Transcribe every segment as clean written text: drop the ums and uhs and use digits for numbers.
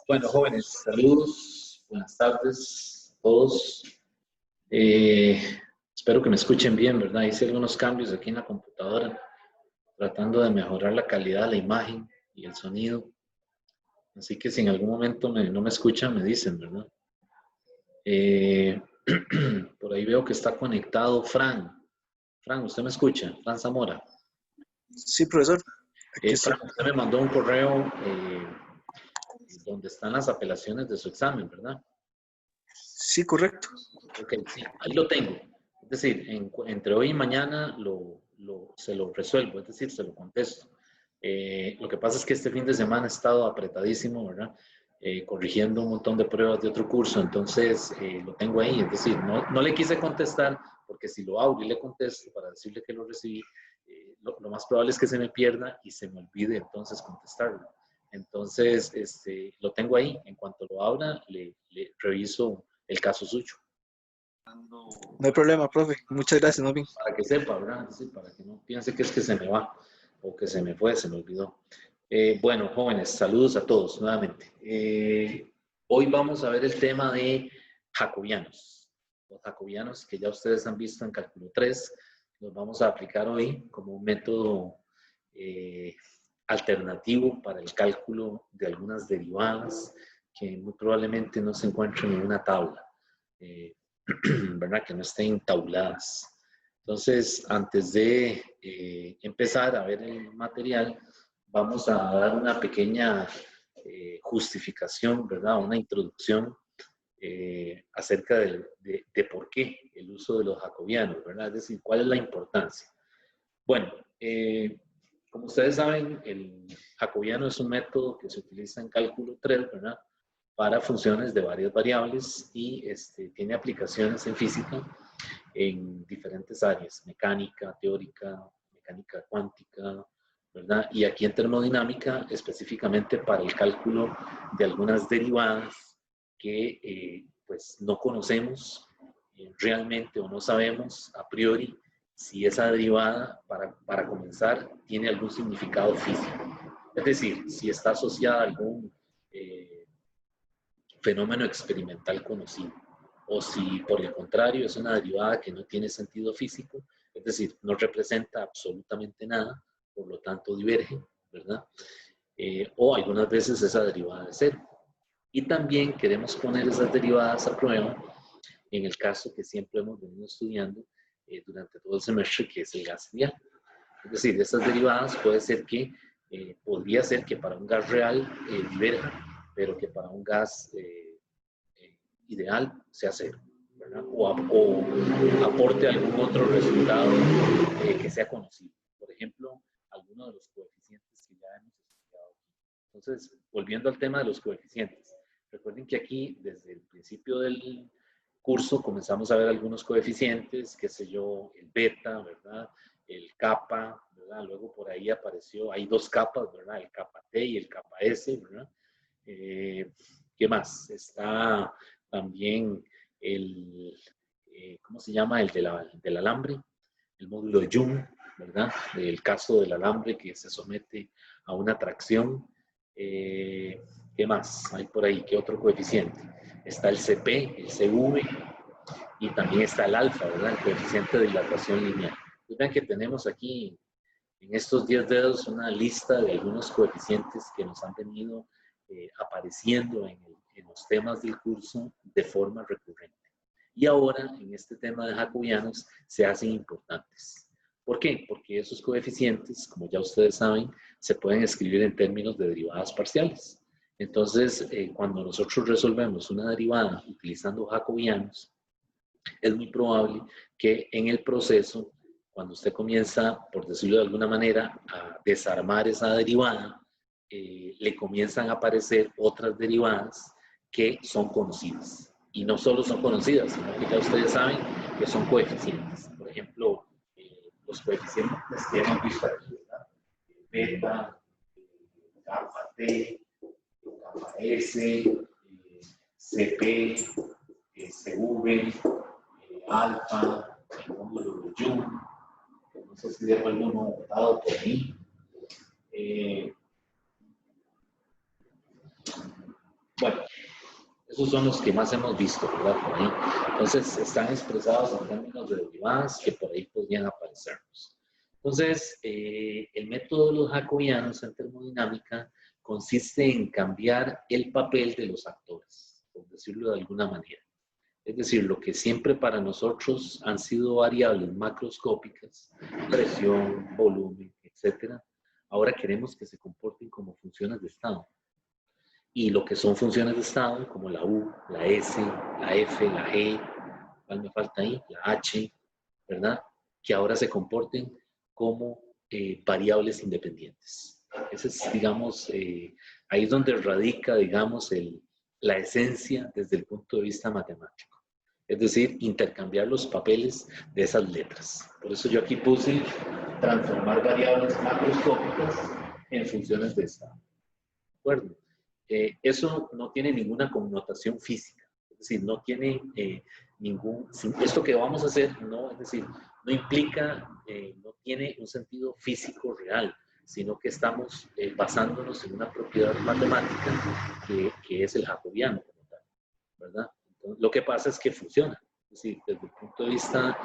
Bueno, jóvenes, saludos, buenas tardes a todos. Espero que me escuchen bien, ¿verdad? Hice algunos cambios aquí en la computadora, tratando de mejorar la calidad de la imagen y el sonido. Así que si en algún momento no me escuchan, me dicen, ¿verdad? Por ahí veo que está conectado Fran. Fran, ¿usted me escucha? Fran Zamora. Sí, profesor. Aquí Fran, está. usted me mandó un correo donde están las apelaciones de su examen, ¿verdad? Sí, correcto. Ok, sí, ahí lo tengo. Es decir, entre hoy y mañana se lo resuelvo, es decir, se lo contesto. Lo que pasa es que este fin de semana he estado apretadísimo, ¿verdad? Corrigiendo un montón de pruebas de otro curso, entonces lo tengo ahí. Es decir, no le quise contestar porque si lo abro y le contesto para decirle que lo recibí, lo más probable es que se me pierda y se me olvide entonces contestarlo. Entonces, lo tengo ahí. En cuanto lo abra, le reviso el caso suyo. No hay problema, profe. Muchas gracias, más bien. Para que sepa, ¿verdad? Sí, para que no piense que es que se me va o que se me fue, se me olvidó. Bueno, jóvenes, saludos a todos nuevamente. Hoy vamos a ver el tema de jacobianos. Los jacobianos que ya ustedes han visto en cálculo 3, los vamos a aplicar hoy como un método alternativo para el cálculo de algunas derivadas que muy probablemente no se encuentren en una tabla. ¿Verdad? Que no estén tabuladas. Entonces, antes de empezar a ver el material, vamos a dar una pequeña justificación, ¿verdad? Una introducción acerca de por qué el uso de los jacobianos, ¿verdad? Es decir, cuál es la importancia. Bueno, como ustedes saben, el jacobiano es un método que se utiliza en cálculo 3, ¿verdad? Para funciones de varias variables y tiene aplicaciones en física en diferentes áreas, mecánica, teórica, mecánica cuántica, ¿verdad? Y aquí en termodinámica, específicamente para el cálculo de algunas derivadas que pues no conocemos realmente o no sabemos a priori si esa derivada, para comenzar, tiene algún significado físico. Es decir, si está asociada a algún fenómeno experimental conocido, o si por el contrario es una derivada que no tiene sentido físico, es decir, no representa absolutamente nada, por lo tanto diverge, ¿verdad? O algunas veces esa derivada es cero. Y también queremos poner esas derivadas a prueba en el caso que siempre hemos venido estudiando durante todo el semestre, que es el gas ideal. Es decir, esas derivadas podría ser que para un gas real diverja, pero que para un gas ideal sea cero, ¿verdad? O aporte algún otro resultado que sea conocido. Por ejemplo, alguno de los coeficientes que ya hemos estudiado aquí. Entonces, volviendo al tema de los coeficientes, recuerden que aquí, desde el principio del curso, comenzamos a ver algunos coeficientes, qué sé yo, el beta, ¿verdad? El kappa, ¿verdad? Luego por ahí apareció, hay dos capas, ¿verdad? El kappa T y el kappa S, ¿verdad? ¿Qué más? Está también ¿cómo se llama? Del alambre, el módulo de Young, ¿verdad? El caso del alambre que se somete a una tracción. ¿Qué más hay por ahí? ¿Qué otro coeficiente? Está el CP, el CV y también está el alfa, ¿verdad? El coeficiente de dilatación lineal. Pues vean que tenemos aquí en estos 10 dedos una lista de algunos coeficientes que nos han venido apareciendo en los temas del curso de forma recurrente. Y ahora, en este tema de jacobianos, se hacen importantes. ¿Por qué? Porque esos coeficientes, como ya ustedes saben, se pueden escribir en términos de derivadas parciales. Entonces, cuando nosotros resolvemos una derivada utilizando jacobianos, es muy probable que en el proceso, cuando usted comienza, por decirlo de alguna manera, a desarmar esa derivada, le comienzan a aparecer otras derivadas que son conocidas. Y no solo son conocidas, sino que ya ustedes saben que son coeficientes. Por ejemplo, los coeficientes que hemos visto aquí, ¿verdad? Beta, gamma T, gamma S, CP, CV, alfa, el módulo de Young, no sé si dejo alguno botado por ahí. Bueno, esos son los que más hemos visto, ¿verdad? Por ahí. Entonces, están expresados en términos de derivadas que por ahí podrían aparecernos. Entonces, el método de los jacobianos en termodinámica consiste en cambiar el papel de los actores, por decirlo de alguna manera. Es decir, lo que siempre para nosotros han sido variables macroscópicas, presión, volumen, etcétera, ahora queremos que se comporten como funciones de estado. Y lo que son funciones de estado, como la U, la S, la F, la G, ¿cuál me falta ahí? La H, ¿verdad? Que ahora se comporten como variables independientes. Ese es, digamos, ahí es donde radica, digamos, la esencia desde el punto de vista matemático. Es decir, intercambiar los papeles de esas letras. Por eso yo aquí puse transformar variables macroscópicas en funciones de estado. ¿De acuerdo? Eso no tiene ninguna connotación física, es decir, no tiene esto que vamos a hacer, no, es decir, no implica, no tiene un sentido físico real, sino que estamos basándonos en una propiedad matemática que es el jacobiano, ¿verdad? Entonces, lo que pasa es que funciona, es decir, desde el punto de vista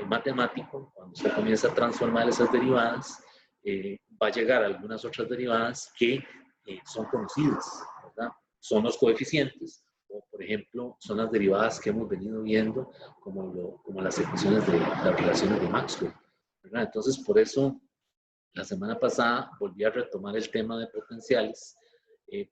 matemático, cuando se comienza a transformar esas derivadas, va a llegar a algunas otras derivadas que son conocidas, ¿verdad? Son los coeficientes, o por ejemplo, son las derivadas que hemos venido viendo, como las ecuaciones de las relaciones de Maxwell, ¿verdad? Entonces, por eso, la semana pasada volví a retomar el tema de potenciales,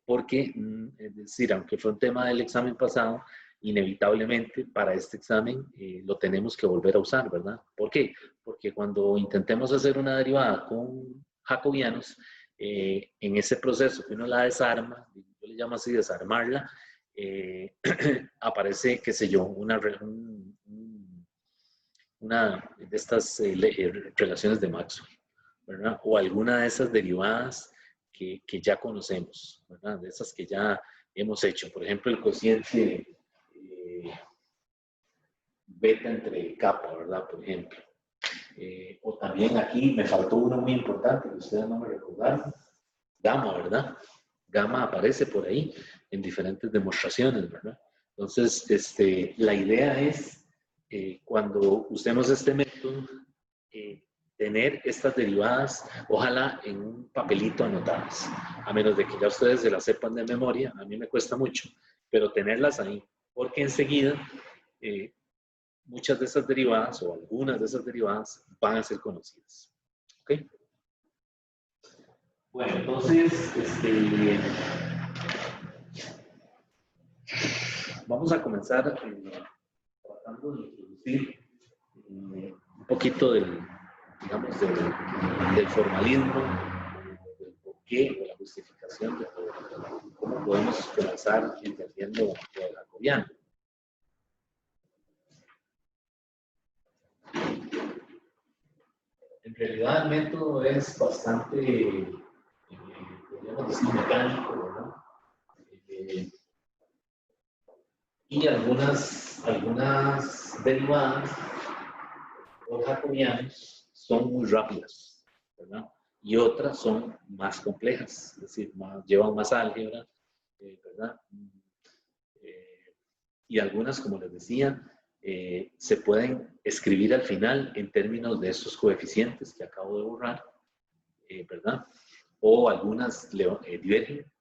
porque, es decir, aunque fue un tema del examen pasado, inevitablemente para este examen lo tenemos que volver a usar, ¿verdad? ¿Por qué? Porque cuando intentemos hacer una derivada con jacobianos, en ese proceso que uno la desarma, yo le llamo así desarmarla, aparece, qué sé yo, una de estas relaciones de Maxwell, ¿verdad? O alguna de esas derivadas que ya conocemos, ¿verdad? De esas que ya hemos hecho. Por ejemplo, el cociente beta entre kappa, ¿verdad? Por ejemplo. O también aquí me faltó uno muy importante que ustedes no me recordaron, gamma, ¿verdad? Gamma aparece por ahí en diferentes demostraciones, ¿verdad? Entonces, la idea es, cuando usemos este método, tener estas derivadas, ojalá en un papelito anotadas, a menos de que ya ustedes se las sepan de memoria, a mí me cuesta mucho, pero tenerlas ahí, porque enseguida muchas de esas derivadas o algunas de esas derivadas van a ser conocidas. ¿Ok? Bueno, entonces, vamos a comenzar tratando de introducir un poquito digamos, del formalismo, del porqué, de la justificación de todo, cómo podemos comenzar entendiendo el jacobiano. En realidad el método es bastante, podríamos decir, mecánico, ¿verdad? Y algunas derivadas o jacobianos son muy rápidas, ¿verdad? Y otras son más complejas, es decir, llevan más álgebra, ¿verdad? Y algunas, como les decía, se pueden escribir al final en términos de estos coeficientes que acabo de borrar, ¿verdad? O algunas divergen,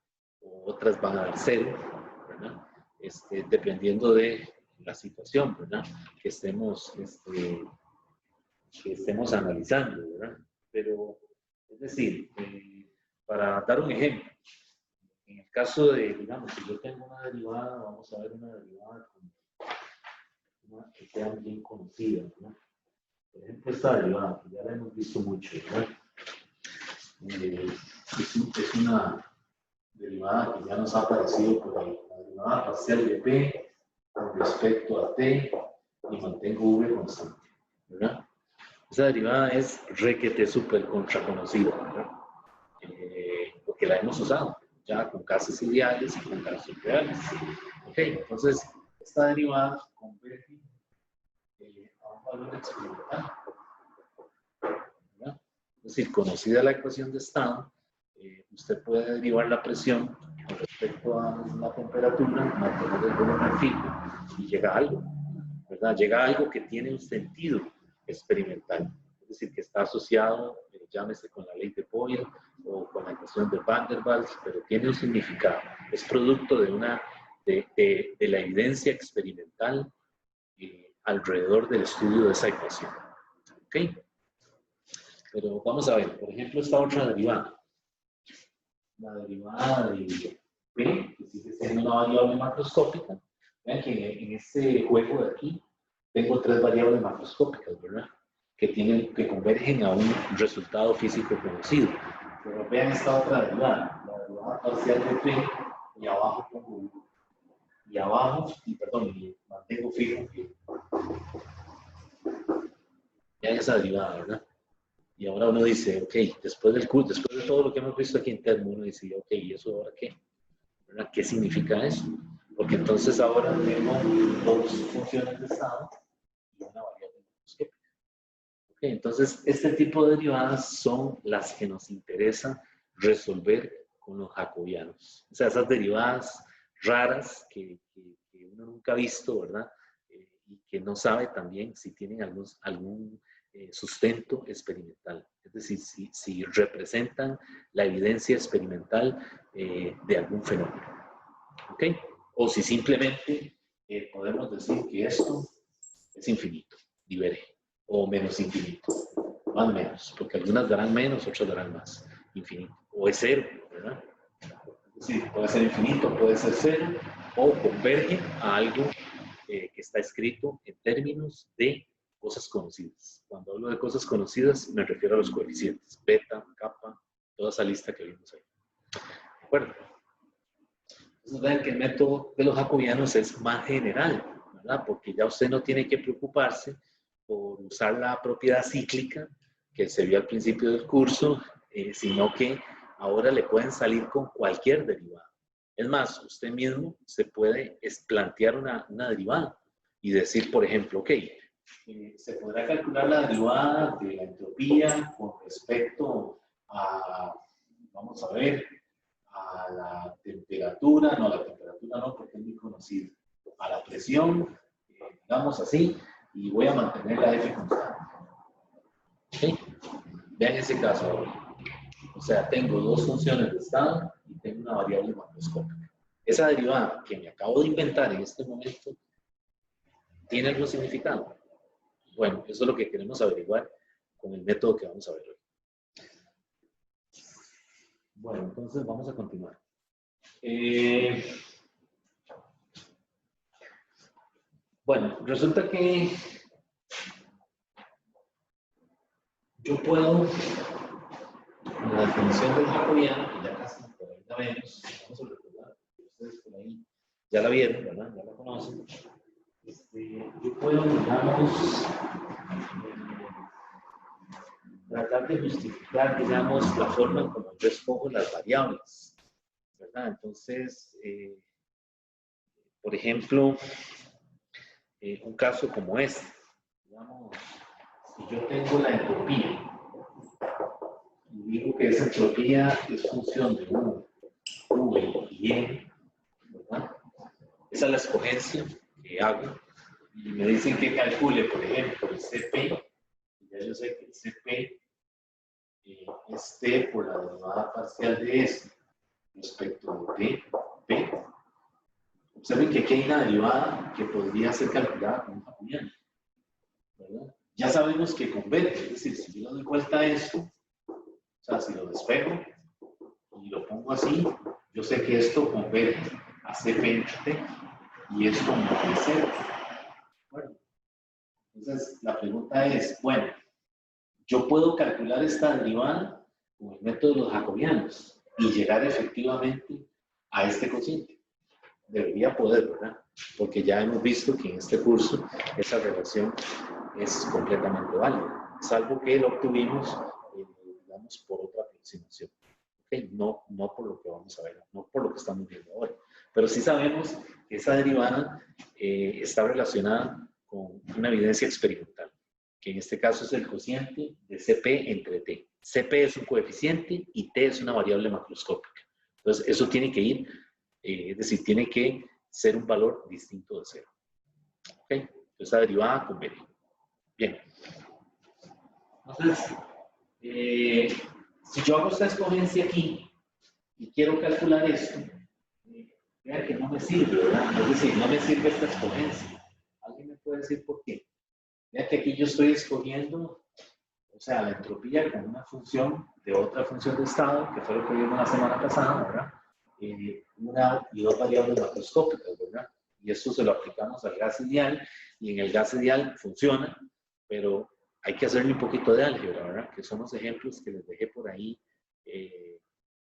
o otras van a dar cero, ¿verdad? Dependiendo de la situación, ¿verdad? Que estemos analizando, ¿verdad? Pero, es decir, para dar un ejemplo, en el caso de, digamos, si yo tengo una derivada, vamos a ver una derivada que sea bien conocida, ¿no? Por ejemplo, esta derivada, que ya la hemos visto mucho, ¿verdad? Es una derivada que ya nos ha aparecido por ahí, la derivada parcial de P con respecto a T y mantengo V constante, ¿verdad? Esa derivada es requete súper contraconocida, ¿verdad? Porque la hemos usado ya con casos ideales y con casos reales. Ok, entonces esta derivada converge a un valor experimental, ¿verdad? Es decir, conocida la ecuación de estado, usted puede derivar la presión con respecto a la temperatura, mantener el volumen fijo y llega a algo, ¿verdad? Llega a algo que tiene un sentido experimental, es decir, que está asociado, llámese con la ley de Boyle o con la ecuación de Van der Waals, pero tiene un significado, es producto de la evidencia experimental alrededor del estudio de esa ecuación. ¿Ok? Pero vamos a ver, por ejemplo, esta otra derivada. La derivada de P, que sigue siendo una variable macroscópica. Vean que en este juego de aquí tengo tres variables macroscópicas, ¿verdad? Que convergen a un resultado físico conocido. Pero vean esta otra derivada, la derivada parcial de P, y abajo pongo y mantengo fijo. Vean esa derivada, ¿verdad? Y ahora uno dice, ok, después de todo lo que hemos visto aquí en termo, uno dice, ok, ¿y eso ahora qué? ¿Verdad? ¿Qué significa eso? Porque entonces ahora tengo dos funciones de estado y una variable macroscópica. Okay, entonces, este tipo de derivadas son las que nos interesa resolver con los jacobianos. O sea, esas derivadas raras que uno nunca ha visto, ¿verdad? Y que no sabe también si tienen algún sustento experimental. Es decir, si representan la evidencia experimental de algún fenómeno. ¿Ok? O si simplemente podemos decir que esto es infinito, diverge, o menos infinito, más menos, porque algunas darán menos, otras darán más, infinito, o es cero, ¿verdad? Es decir, puede ser infinito, puede ser cero, o converge a algo que está escrito en términos de cosas conocidas. Cuando hablo de cosas conocidas, me refiero a los coeficientes, beta, kappa, toda esa lista que vimos ahí. ¿De acuerdo? Entonces vean que el método de los jacobianos es más general, ¿verdad? Porque ya usted no tiene que preocuparse por usar la propiedad cíclica que se vio al principio del curso, sino que ahora le pueden salir con cualquier derivada. Es más, usted mismo se puede plantear una derivada y decir, por ejemplo, ok, se podrá calcular la derivada de la entropía con respecto a, vamos a ver, a la temperatura no, porque es muy conocida, a la presión, digamos así, y voy a mantener la F constante. ¿Okay? Vean ese caso ahora. O sea, tengo dos funciones de estado y tengo una variable macroscópica. Esa derivada que me acabo de inventar en este momento, ¿tiene algún significado? Bueno, eso es lo que queremos averiguar con el método que vamos a ver hoy. Bueno, entonces vamos a continuar. Bueno, resulta que yo puedo, con la definición del jacobiano, que ya casi por ahí la vemos, vamos a recordar, ustedes por ahí ya la vieron, ¿verdad? Ya la conocen. Yo puedo, digamos, tratar de justificar, digamos, la forma en cómo yo escojo las variables, ¿verdad? Entonces, por ejemplo, un caso como este, digamos, si yo tengo la entropía y digo que esa entropía es función de U, V y N, ¿verdad? Esa es la escogencia que hago y me dicen que calcule, por ejemplo, el CP, y ya yo sé que el CP es T por la derivada parcial de S respecto de P. Observen que aquí hay una derivada que podría ser calculada con un jacobiano, ¿verdad? Ya sabemos que converge, es decir, si yo le doy vuelta a esto, o sea, si lo despejo y lo pongo así, yo sé que esto converge a CP entre T y esto no es cero. Bueno, entonces la pregunta es, bueno, yo puedo calcular esta derivada con el método de los jacobianos y llegar efectivamente a este cociente. Debería poder, ¿verdad? Porque ya hemos visto que en este curso esa relación es completamente válida, salvo que lo obtuvimos, digamos, por otra aproximación. ¿Okay? No por lo que vamos a ver, no por lo que estamos viendo ahora. Pero sí sabemos que esa derivada está relacionada con una evidencia experimental, que en este caso es el cociente de CP entre T. CP es un coeficiente y T es una variable macroscópica. Entonces, eso tiene que ir Es decir, tiene que ser un valor distinto de 0. ¿Ok? Entonces, esta derivada conviene. Bien. Entonces, si yo hago esta escogencia aquí y quiero calcular esto, vean que no me sirve, ¿verdad? Es decir, no me sirve esta escogencia. ¿Alguien me puede decir por qué? Vean que aquí yo estoy escogiendo, o sea, la entropía con una función de otra función de estado, que fue lo que vimos la semana pasada, ¿verdad? Una y dos variables macroscópicas, ¿verdad? Y esto se lo aplicamos al gas ideal, y en el gas ideal funciona, pero hay que hacerle un poquito de álgebra, ¿verdad? Que son los ejemplos que les dejé por ahí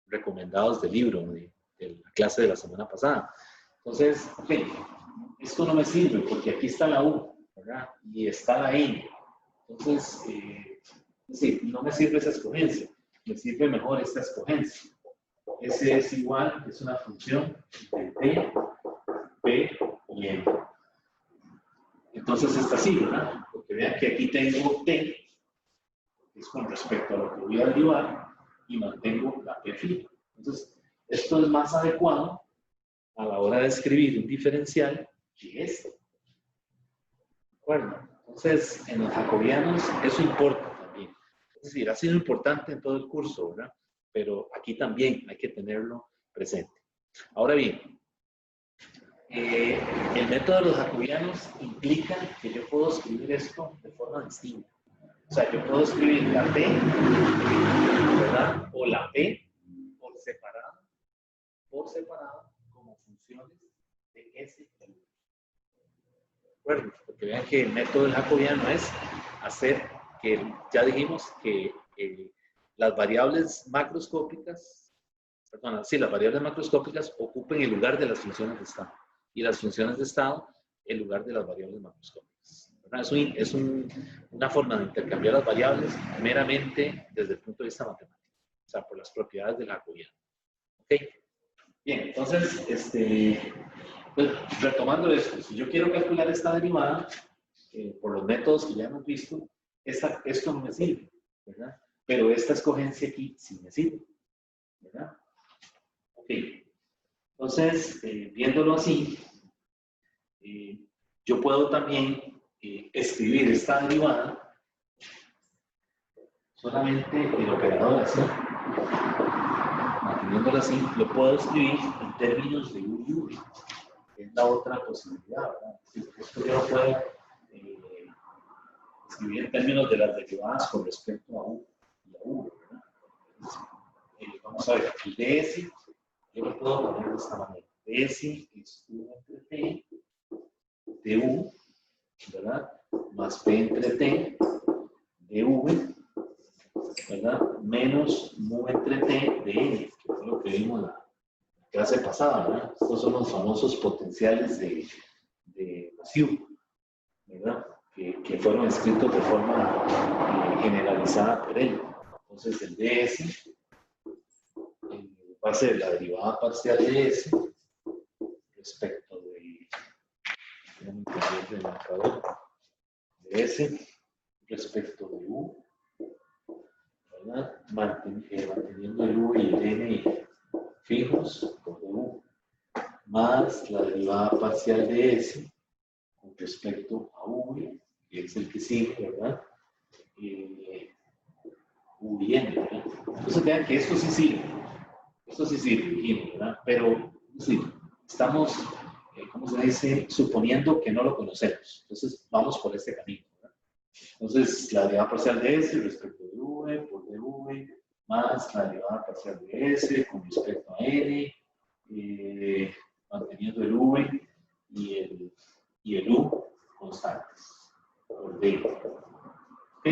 recomendados del libro, de la clase de la semana pasada. Entonces, ok, esto no me sirve porque aquí está la U, ¿verdad? Y está la N. Entonces, sí, no me sirve esa escogencia, me sirve mejor esta escogencia. S es igual, es una función de T, P y N. Entonces, esta sí, ¿verdad? Porque vean que aquí tengo T, que es con respecto a lo que voy a derivar, y mantengo la P fija. Entonces, esto es más adecuado a la hora de escribir un diferencial que esto. ¿De acuerdo? Entonces, en los jacobianos eso importa también. Es decir, ha sido importante en todo el curso, ¿verdad? Pero aquí también hay que tenerlo presente. Ahora bien, el método de los jacobianos implica que yo puedo escribir esto de forma distinta. O sea, yo puedo escribir la T, ¿verdad? O la P por separado, como funciones de S y U. ¿De acuerdo? Porque vean que el método del jacobiano es hacer que, ya dijimos que las variables macroscópicas, perdón, sí, las variables macroscópicas ocupen el lugar de las funciones de estado y las funciones de estado el lugar de las variables macroscópicas. Es una forma de intercambiar las variables meramente desde el punto de vista matemático, o sea, por las propiedades del jacobiano. ¿Ok? Bien, entonces, pues, retomando esto, si yo quiero calcular esta derivada, por los métodos que ya hemos visto, esto no me sirve, ¿verdad? Pero esta escogencia aquí sí me sirve, ¿verdad? Ok, entonces, viéndolo así, yo puedo también escribir esta derivada solamente el operador así, manteniéndolo así, lo puedo escribir en términos de U y V, que es la otra posibilidad, ¿verdad? Esto yo lo puedo escribir en términos de las derivadas con respecto a U y a V, ¿verdad? Entonces, vamos a ver, aquí ds, yo lo puedo poner de esta manera. ds es U entre T de U, ¿verdad? Más P entre T de V, ¿verdad? Menos mu entre T de N, que fue lo que vimos en la clase pasada, ¿verdad? Estos son los famosos potenciales de Massieu, ¿verdad? Que fueron escritos de forma generalizada por él. Entonces, el ds va a ser la derivada parcial de S respecto de S respecto de U, ¿verdad? Manteniendo el U y el N fijos por U, más la derivada parcial de S con respecto a V, que es el que sigue, ¿verdad? U y N, ¿verdad? Entonces vean que esto sí sirve, dijimos, ¿verdad? Pero, sí, estamos, ¿cómo se dice? Suponiendo que no lo conocemos. Entonces, vamos por este camino, ¿verdad? Entonces, la derivada parcial de S respecto de V por dV, más la derivada parcial de S con respecto a N, manteniendo el V y el U constantes por D. ¿Ok?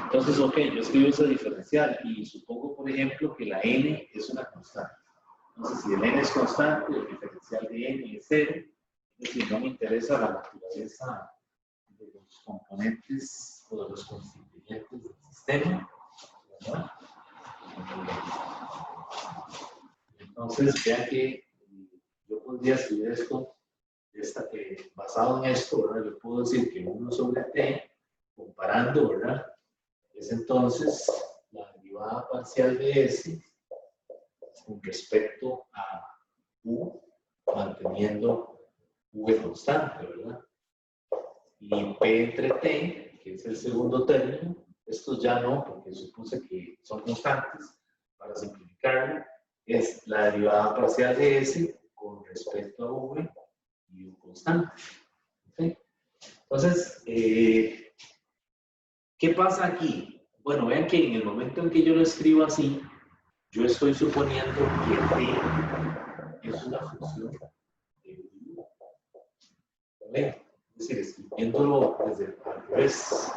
Entonces, ok, yo escribo ese diferencial y supongo, por ejemplo, que la N es una constante. Entonces, si el N es constante, el diferencial de N es 0, es decir, no me interesa la naturaleza de los componentes o de los constituyentes del sistema, ¿verdad? Entonces, vean que yo podría escribir esto basado en esto, ¿verdad? Yo puedo decir que 1 sobre T, comparando, ¿verdad? Es entonces la derivada parcial de S con respecto a U, manteniendo V constante, ¿verdad? Y P entre T, que es el segundo término, estos ya no, porque supuse que son constantes. Para simplificarlo, es la derivada parcial de S con respecto a V y U constante. ¿Okay? Entonces, ¿qué pasa aquí? Bueno, vean que en el momento en que yo lo escribo así, yo estoy suponiendo que T es una función de U. ¿Ven? Es decir, estoy viéndolo desde al revés.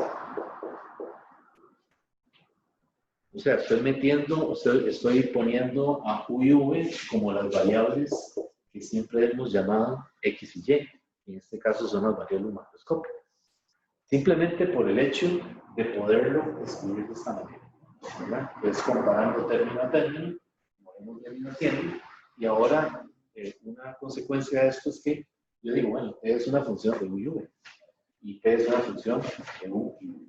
O sea, estoy poniendo a U y V como las variables que siempre hemos llamado X y Y. En este caso son las variables macroscópicas. Simplemente por el hecho de poderlo escribir de esta manera, ¿verdad? Entonces, comparando término a término, como hemos venido haciendo, y ahora una consecuencia de esto es que yo digo, bueno, T es una función de U y V, y T es una función de U y V.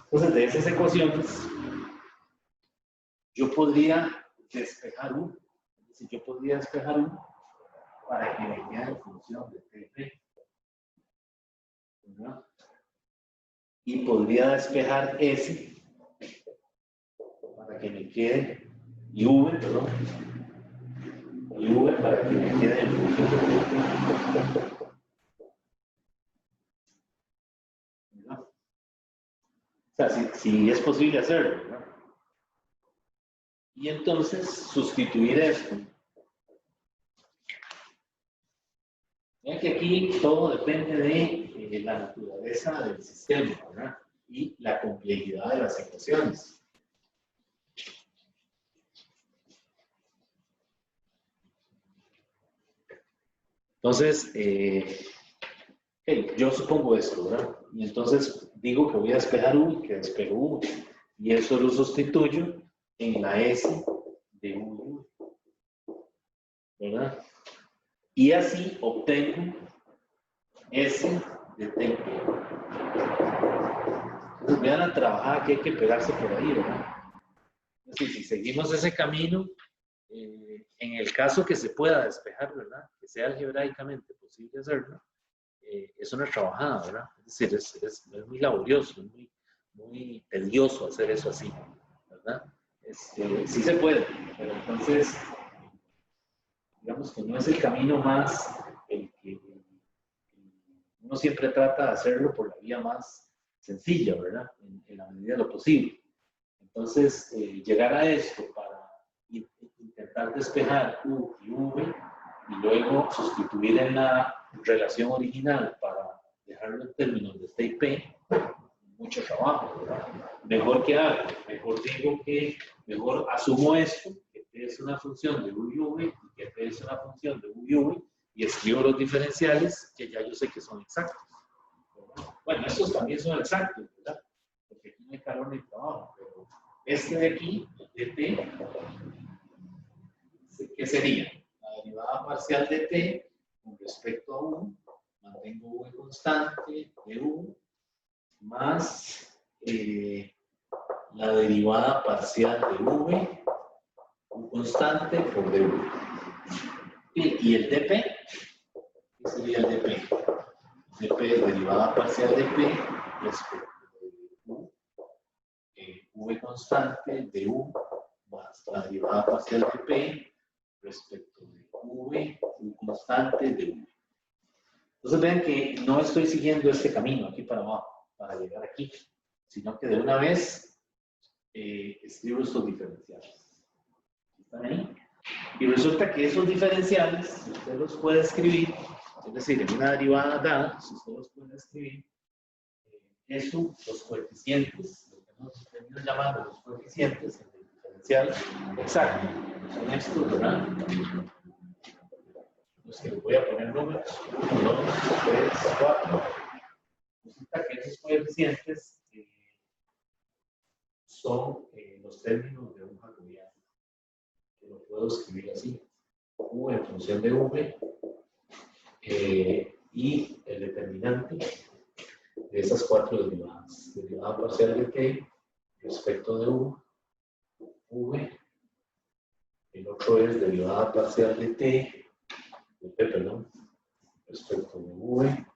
Entonces, de esas ecuaciones, yo podría despejar U, es decir, yo podría despejar U para que me quede en función de TP, ¿verdad? Y podría despejar S para que me quede, y V, perdón, y V para que me quede en función de TP. ¿Verdad? O sea, si es posible hacerlo, ¿verdad? Y entonces sustituir esto. Vean que aquí todo depende de la naturaleza del sistema, ¿verdad? Y la complejidad de las ecuaciones. Entonces, yo supongo esto, ¿verdad? Y entonces digo que voy a despejar U y que despejo U. Y eso lo sustituyo en la S de U, ¿verdad? Y así obtengo S de TP. Entonces vean la trabajada que hay que pegarse por ahí, ¿verdad? Es decir, si seguimos ese camino, en el caso que se pueda despejar, ¿verdad? Que sea algebraicamente posible hacerlo, es una trabajada, ¿verdad? Es decir, es muy laborioso, es muy tedioso hacer eso así, ¿verdad? Sí se puede, pero entonces, digamos que no es el camino más el que uno siempre trata de hacerlo por la vía más sencilla, ¿verdad? En la medida de lo posible. Entonces, llegar a esto para intentar despejar U y V y luego sustituir en la relación original para dejarlo en términos de T y P, mucho trabajo, ¿verdad? Mejor que hago, mejor asumo esto, que P es una función de U y V y que P es una función de U y V y escribo los diferenciales que ya yo sé que son exactos. Bueno, estos también son exactos, ¿verdad? Porque aquí no hay calor ni trabajo, pero este de aquí, de T, ¿qué sería? La derivada parcial de T con respecto a U, mantengo V constante de U, más la derivada parcial de V, U constante por dV. Y el dP, ¿qué sería el dP? dP es derivada parcial de P respecto de U, V constante de U más la derivada parcial de P respecto de V, U constante de V. Entonces vean que no estoy siguiendo este camino aquí para abajo, para llegar aquí, sino que de una vez escribo estos diferenciales. ¿Están ahí? Y resulta que esos diferenciales, si usted los puede escribir, es decir, en una derivada dada, si usted los puede escribir, eso, los coeficientes, lo que hemos venido llamando los coeficientes, el diferencial exacto, son estos, ¿verdad? Los que les voy a poner números, 1, 2, 3, 4. Resulta que esos coeficientes son los términos de un jacobiano, que lo puedo escribir así, U en función de V, y el determinante de esas cuatro derivadas. Derivada parcial de T respecto de U, V, El otro es derivada parcial de t, de p, perdón, respecto de v,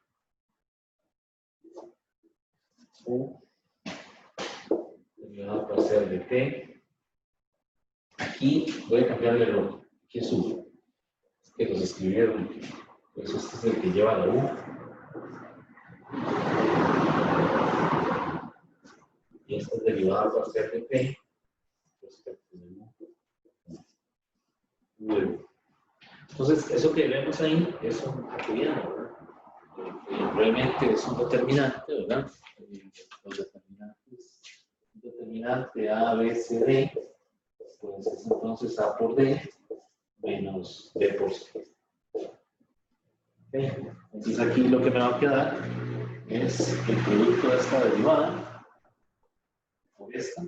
u, derivada parcial de t. Aquí voy a cambiar el error. Aquí es u. Es que los escribieron. Pues este es el que lleva la u. Y esta es derivada parcial de p respecto de u. Entonces, eso que vemos ahí es un jacobiano, ¿verdad? Realmente es un determinante, ¿verdad? Los determinantes, un determinante A, B, C, D, pues es entonces A por D menos B por C. ¿Okay? Entonces aquí lo que me va a quedar es el producto de esta derivada por esta.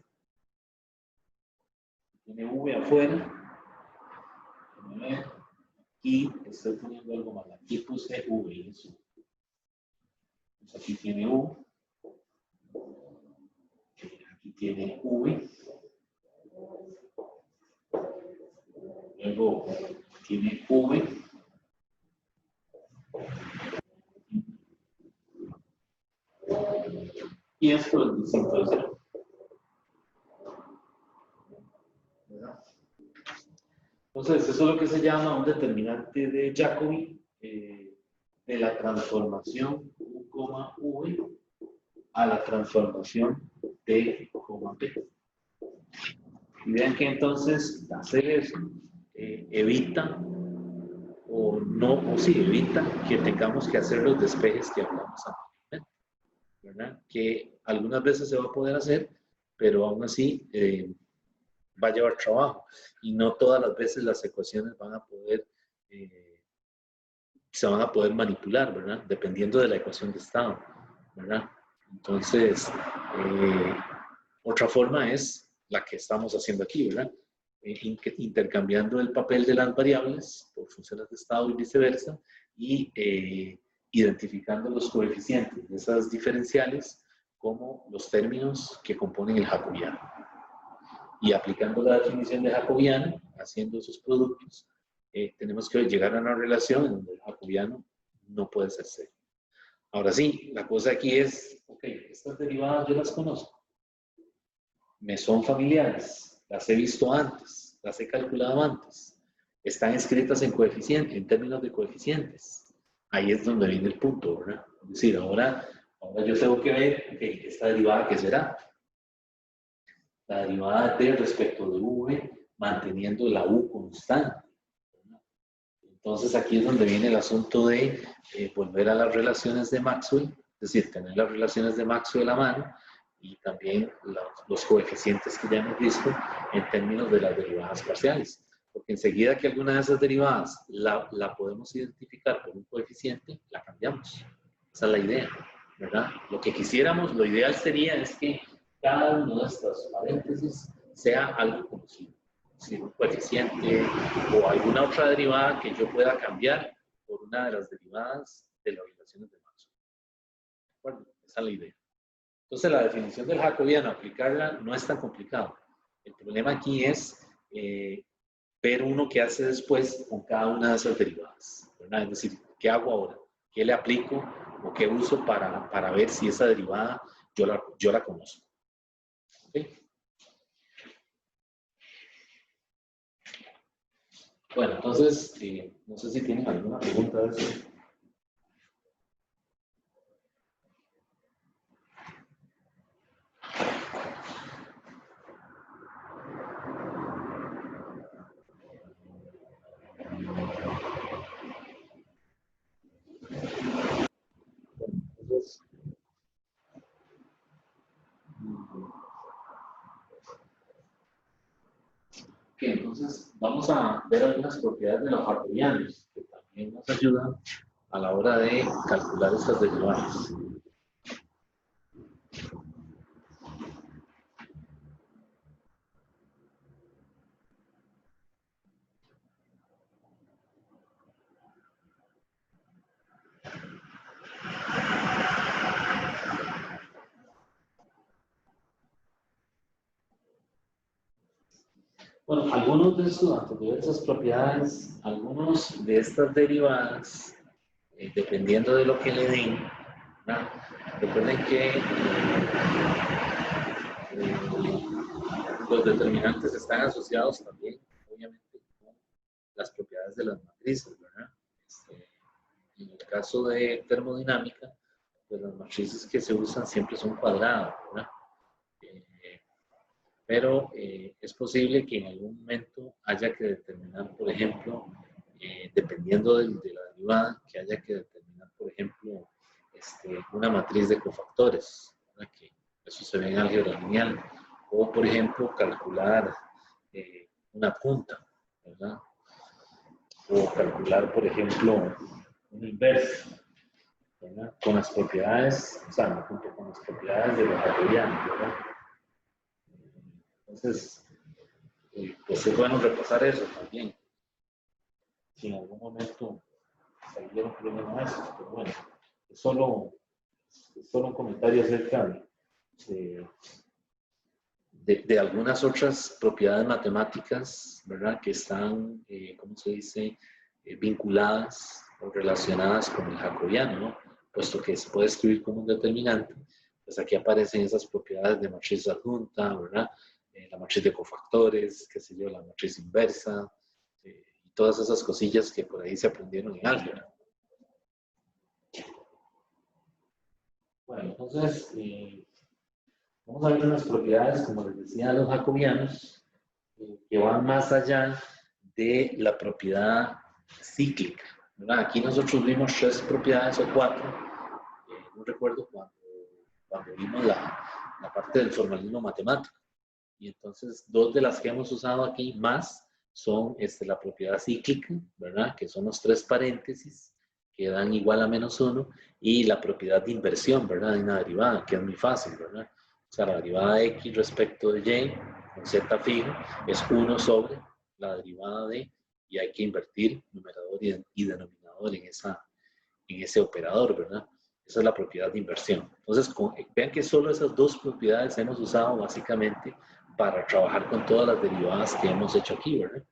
Tiene V afuera. Y estoy poniendo algo mal. Aquí puse V y eso. Entonces aquí tiene U. Aquí tiene V. Luego tiene V. Y esto es distinto de cero. Entonces, eso es lo que se llama un determinante de Jacobi de la transformación U, V a la transformación T, P. Y vean que entonces hacer eso evita o no, o sí, evita que tengamos que hacer los despejes que hablamos anteriormente, ¿verdad? Que algunas veces se va a poder hacer, pero aún así va a llevar trabajo y no todas las veces las ecuaciones van a poder, se van a poder manipular, ¿verdad? Dependiendo de la ecuación de estado, ¿verdad? Entonces, otra forma es la que estamos haciendo aquí, ¿verdad? Intercambiando el papel de las variables por funciones de estado y viceversa y identificando los coeficientes de esas diferenciales como los términos que componen el jacobiano. Y aplicando la definición de jacobiano, haciendo esos productos, tenemos que llegar a una relación en donde el jacobiano no puede ser cero. Ahora sí, la cosa aquí es, ok, estas derivadas yo las conozco, me son familiares, las he visto antes, las he calculado antes, están escritas en coeficientes, en términos de coeficientes. Ahí es donde viene el punto, ¿verdad? Es decir, ahora yo tengo que ver, ok, esta derivada, ¿qué será? La derivada de t respecto de v, manteniendo la u constante. Entonces aquí es donde viene el asunto de volver a las relaciones de Maxwell, es decir, tener las relaciones de Maxwell a mano y también los coeficientes que ya hemos visto en términos de las derivadas parciales. Porque enseguida que alguna de esas derivadas la podemos identificar por un coeficiente, la cambiamos. Esa es la idea, ¿verdad? Lo que quisiéramos, lo ideal sería es que cada uno de estos paréntesis sea algo conocido. Si un coeficiente o alguna otra derivada que yo pueda cambiar por una de las derivadas de las relaciones de Maxwell. Bueno, esa es la idea. Entonces, la definición del jacobiano, aplicarla no es tan complicado. El problema aquí es ver uno qué hace después con cada una de esas derivadas, ¿verdad? Es decir, ¿qué hago ahora? ¿Qué le aplico o qué uso para ver si esa derivada yo la conozco? ¿Okay? Bueno, entonces, no sé si tienen alguna pregunta de eso. Entonces, entonces vamos a ver algunas propiedades de los jacobianos que también nos ayudan a la hora de calcular estas derivadas. Bueno, algunos de estos, diversas propiedades, algunos de estas derivadas, dependiendo de lo que le den, ¿no? Recuerden que los determinantes están asociados también, obviamente, con las propiedades de las matrices, ¿verdad? En el caso de termodinámica, pues las matrices que se usan siempre son cuadradas, ¿verdad? Pero es posible que en algún momento haya que determinar, por ejemplo, dependiendo de la derivada, que haya que determinar, por ejemplo, una matriz de cofactores, ¿verdad? Que eso se ve en álgebra lineal. O, por ejemplo, calcular una adjunta, ¿verdad? O calcular, por ejemplo, un inverso, ¿verdad? Con las propiedades, o sea, junto con las propiedades de los jacobianos, ¿verdad? Entonces, pues es bueno repasar eso también. Si en algún momento salieron problemas de esos, pero bueno, es solo un comentario acerca de algunas otras propiedades matemáticas, ¿verdad? Que están, ¿cómo se dice?, vinculadas o relacionadas con el jacobiano, ¿no? Puesto que se puede escribir como un determinante, pues aquí aparecen esas propiedades de matriz adjunta, ¿verdad? La matriz de cofactores, qué sé yo, la matriz inversa, y todas esas cosillas que por ahí se aprendieron en álgebra. Bueno, entonces, vamos a ver unas propiedades, como les decía, de los jacobianos, que van más allá de la propiedad cíclica, ¿verdad? Aquí nosotros vimos 3 propiedades o 4, no recuerdo cuando vimos la parte del formalismo matemático. Y entonces 2 de las que hemos usado aquí más son la propiedad cíclica, ¿verdad? Que son los 3 paréntesis que dan igual a -1, y la propiedad de inversión, ¿verdad? De una derivada, que es muy fácil, ¿verdad? O sea, la derivada de x respecto de y con z fijo es 1 sobre la derivada de, y hay que invertir numerador y denominador en ese operador, ¿verdad? Esa es la propiedad de inversión. Entonces, vean que solo esas 2 propiedades hemos usado básicamente para trabajar con todas las derivadas que hemos hecho aquí, ¿verdad?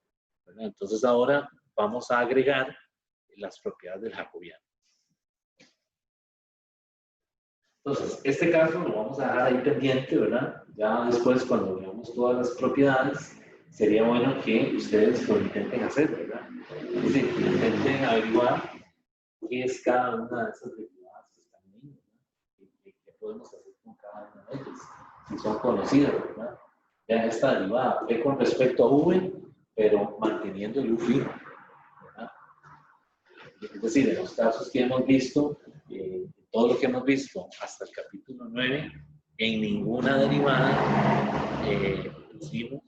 Entonces, ahora vamos a agregar las propiedades del jacobiano. Entonces, este caso lo vamos a dejar ahí pendiente, ¿verdad? Ya después, cuando veamos todas las propiedades, sería bueno que ustedes lo intenten hacer, ¿verdad? Es decir, intenten averiguar qué es cada una de esas derivadas que están ahí, ¿verdad? ¿Qué podemos hacer con cada una de ellas? Si son conocidas, ¿verdad? Vean esta derivada, P con respecto a V, pero manteniendo el U fijo, ¿verdad? Es decir, en los casos que hemos visto, todo lo que hemos visto hasta el capítulo 9, en ninguna derivada pusimos,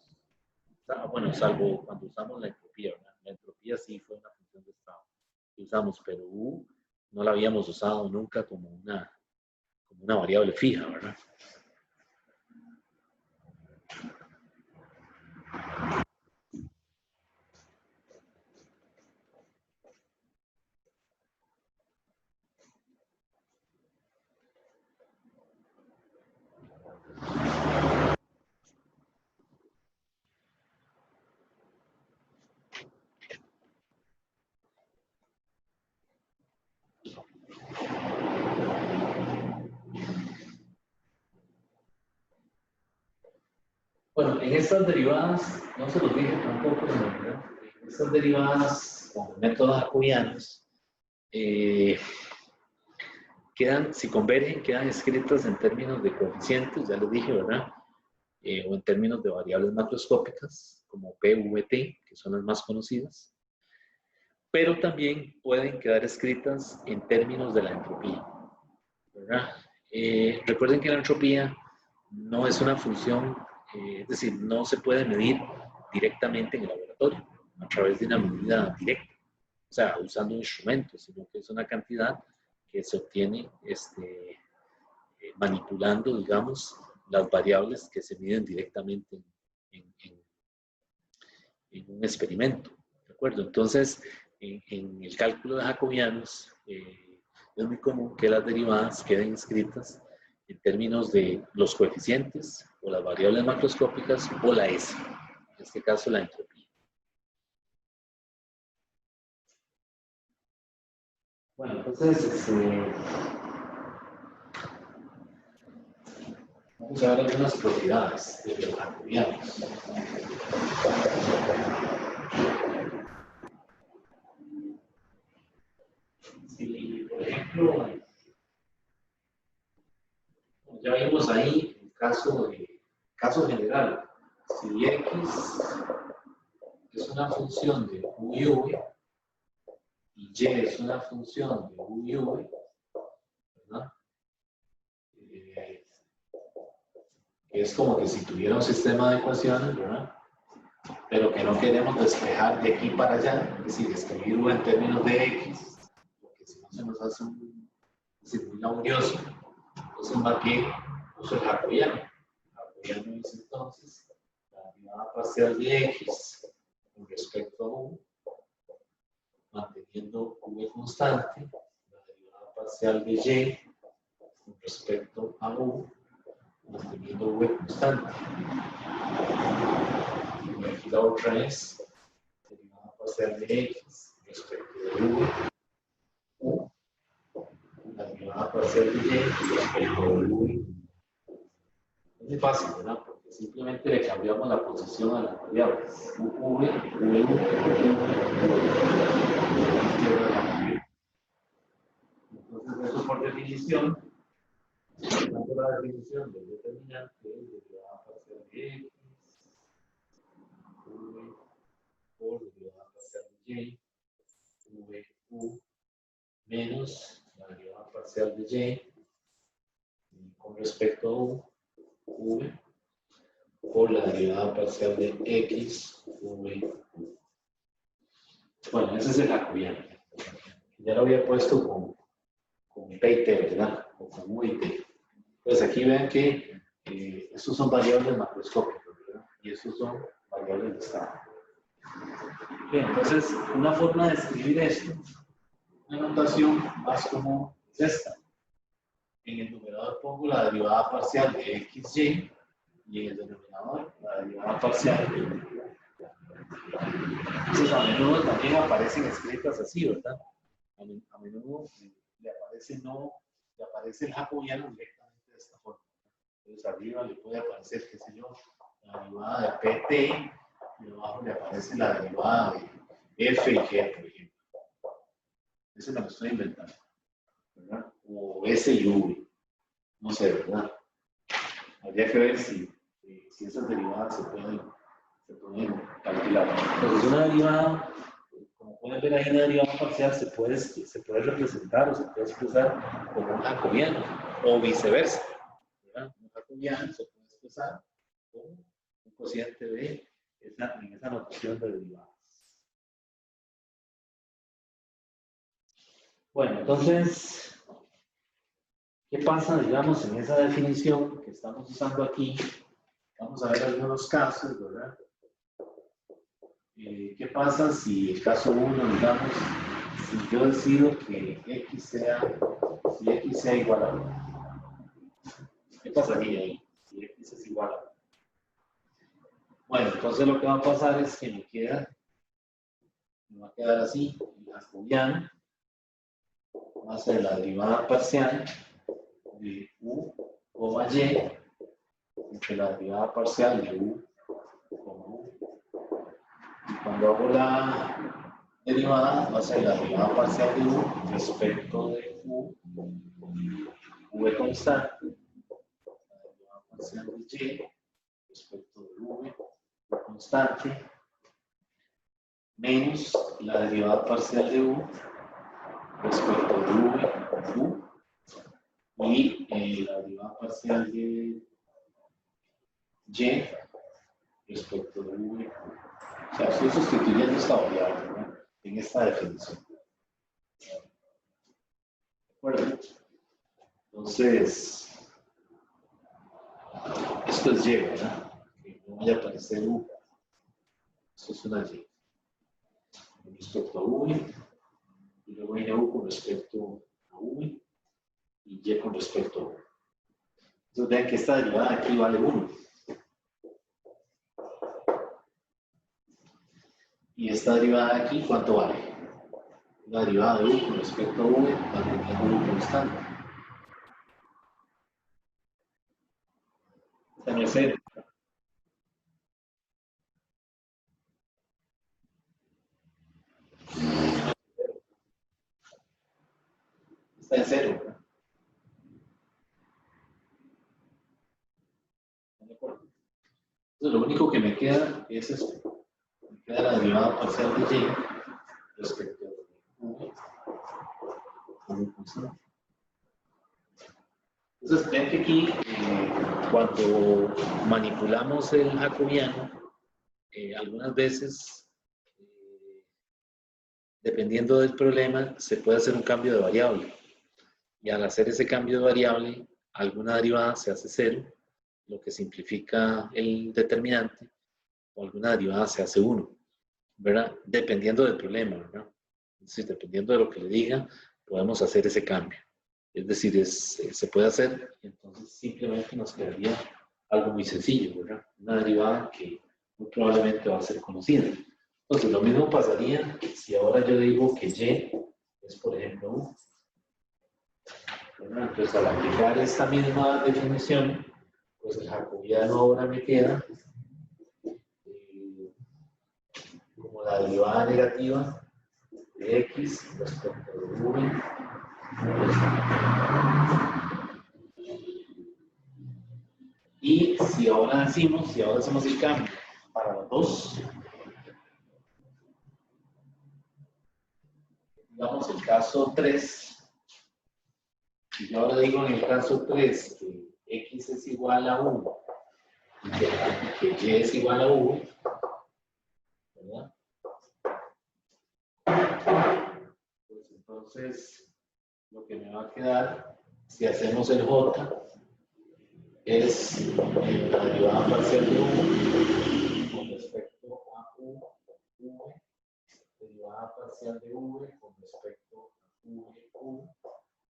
bueno, salvo cuando usamos la entropía, ¿verdad? La entropía sí fue una función de estado que usamos, pero U no la habíamos usado nunca como una variable fija, ¿verdad? Bueno, en estas derivadas, no se los dije tampoco, ¿verdad? En estas derivadas con métodos jacobianos, si convergen, quedan escritas en términos de coeficientes, ya les dije, ¿verdad? O en términos de variables macroscópicas, como P, V, T, que son las más conocidas. Pero también pueden quedar escritas en términos de la entropía, ¿verdad? Recuerden que la entropía no es una función, es decir, no se puede medir directamente en el laboratorio a través de una medida directa, o sea, usando un instrumento, sino que es una cantidad que se obtiene manipulando, digamos, las variables que se miden directamente en un experimento, ¿de acuerdo? Entonces, en el cálculo de jacobianos, es muy común que las derivadas queden escritas en términos de los coeficientes o las variables macroscópicas o la S. este caso la entropía. Bueno, entonces, vamos a ver algunas propiedades de los jacobianos. Si, por ejemplo, ya vimos ahí el caso general, si x es una función de u y v, y y es una función de u y v, ¿verdad? Es como que si tuviera un sistema de ecuaciones, ¿verdad? Pero que no queremos despejar de aquí para allá, es decir, escribirlo en términos de x, porque si no se nos hace muy laborioso. Entonces, más bien, uso el jacobiano. El jacobiano es entonces la derivada parcial de x con respecto a u, manteniendo v constante, la derivada parcial de y con respecto a u, manteniendo v constante. Y aquí la otra es derivada parcial de x respecto de v, u, la derivada parcial de y respecto de v. Es muy fácil, ¿verdad? Porque simplemente le cambiamos la posición a las variables. V, entonces, eso por definición, dando la definición del determinante es derivada parcial de x, v por derivada parcial de y, v, u, menos la derivada parcial de y con respecto a u, v, por la derivada parcial de x, v, u. Bueno, ese es el jacobiano. Ya lo había puesto con P y T, ¿verdad? O con U y T. Entonces aquí ven que estos son variables macroscópicas, ¿verdad? Y estos son variables de estado. Bien, entonces una forma de escribir esto, una notación más común es esta. En el numerador pongo la derivada parcial de xy y en el denominador la derivada parcial de y. Entonces a menudo también aparecen escritas así, ¿verdad? A menudo le aparece el jacobiano directamente de esta forma. Entonces arriba le puede aparecer, qué sé yo, la derivada de pt, y abajo le aparece la derivada de f y g, por ejemplo. Eso me lo estoy inventando, ¿verdad? O s y v, no sé, ¿verdad? Habría que ver si esas derivadas se pueden calcular. Entonces una derivada, como pueden ver ahí, una derivada parcial se puede representar o se puede expresar como un jacobiano, o viceversa, ¿verdad? Un jacobiano se puede expresar como un cociente de en esa notación de derivadas. Bueno, entonces, ¿qué pasa, digamos, en esa definición que estamos usando aquí? Vamos a ver algunos casos, ¿verdad? ¿Qué pasa si el caso 1, digamos, si yo decido que x sea igual a 1? ¿Qué pasaría ahí? Si x es igual a 1. Bueno, entonces lo que va a pasar es que me va a quedar así, el jacobiano va a ser la derivada parcial de u, y, entre la derivada parcial de u, u. Y cuando hago la derivada, va a ser la derivada parcial de u respecto de u, v constante, la derivada parcial de y respecto de v constante, menos la derivada parcial de u respecto de v, u, y la derivada parcial de y respecto de v. O sea, estoy sustituyendo esta variable, ¿no?, en esta definición. ¿De acuerdo? Entonces, esto es y, ¿verdad? Que no vaya a aparecer u. Esto es una y. Con respecto a v, y luego viene u con respecto a v, y y con respecto a u. Entonces vean que esta derivada aquí vale 1. Y esta derivada de aquí, ¿cuánto vale? La derivada de u con respecto a v, manteniendo u constante. Esta no es cero. Está en cero, ¿verdad? Entonces, lo único que me queda es esto. Me queda la derivada parcial de y respecto a v. Entonces, ven que aquí, cuando manipulamos el jacobiano, algunas veces, dependiendo del problema, se puede hacer un cambio de variable. Y al hacer ese cambio de variable, alguna derivada se hace cero, lo que simplifica el determinante, o alguna derivada se hace 1, ¿verdad? Dependiendo del problema, ¿verdad? Es decir, dependiendo de lo que le diga, podemos hacer ese cambio. Es decir, se puede hacer, entonces simplemente nos quedaría algo muy sencillo, ¿verdad? Una derivada que muy probablemente va a ser conocida. Entonces, lo mismo pasaría si ahora yo digo que y es, por ejemplo, u. Entonces, al aplicar esta misma definición, pues el jacobiano ahora me queda como la derivada negativa de x respecto de v. Y si ahora hacemos el cambio para los dos, digamos el caso 3, si yo ahora digo en el caso 3 que x es igual a 1 y que y es igual a u, ¿verdad? Pues entonces lo que me va a quedar, si hacemos el j, es la derivada parcial de u con respecto a v, derivada parcial de v con respecto a v,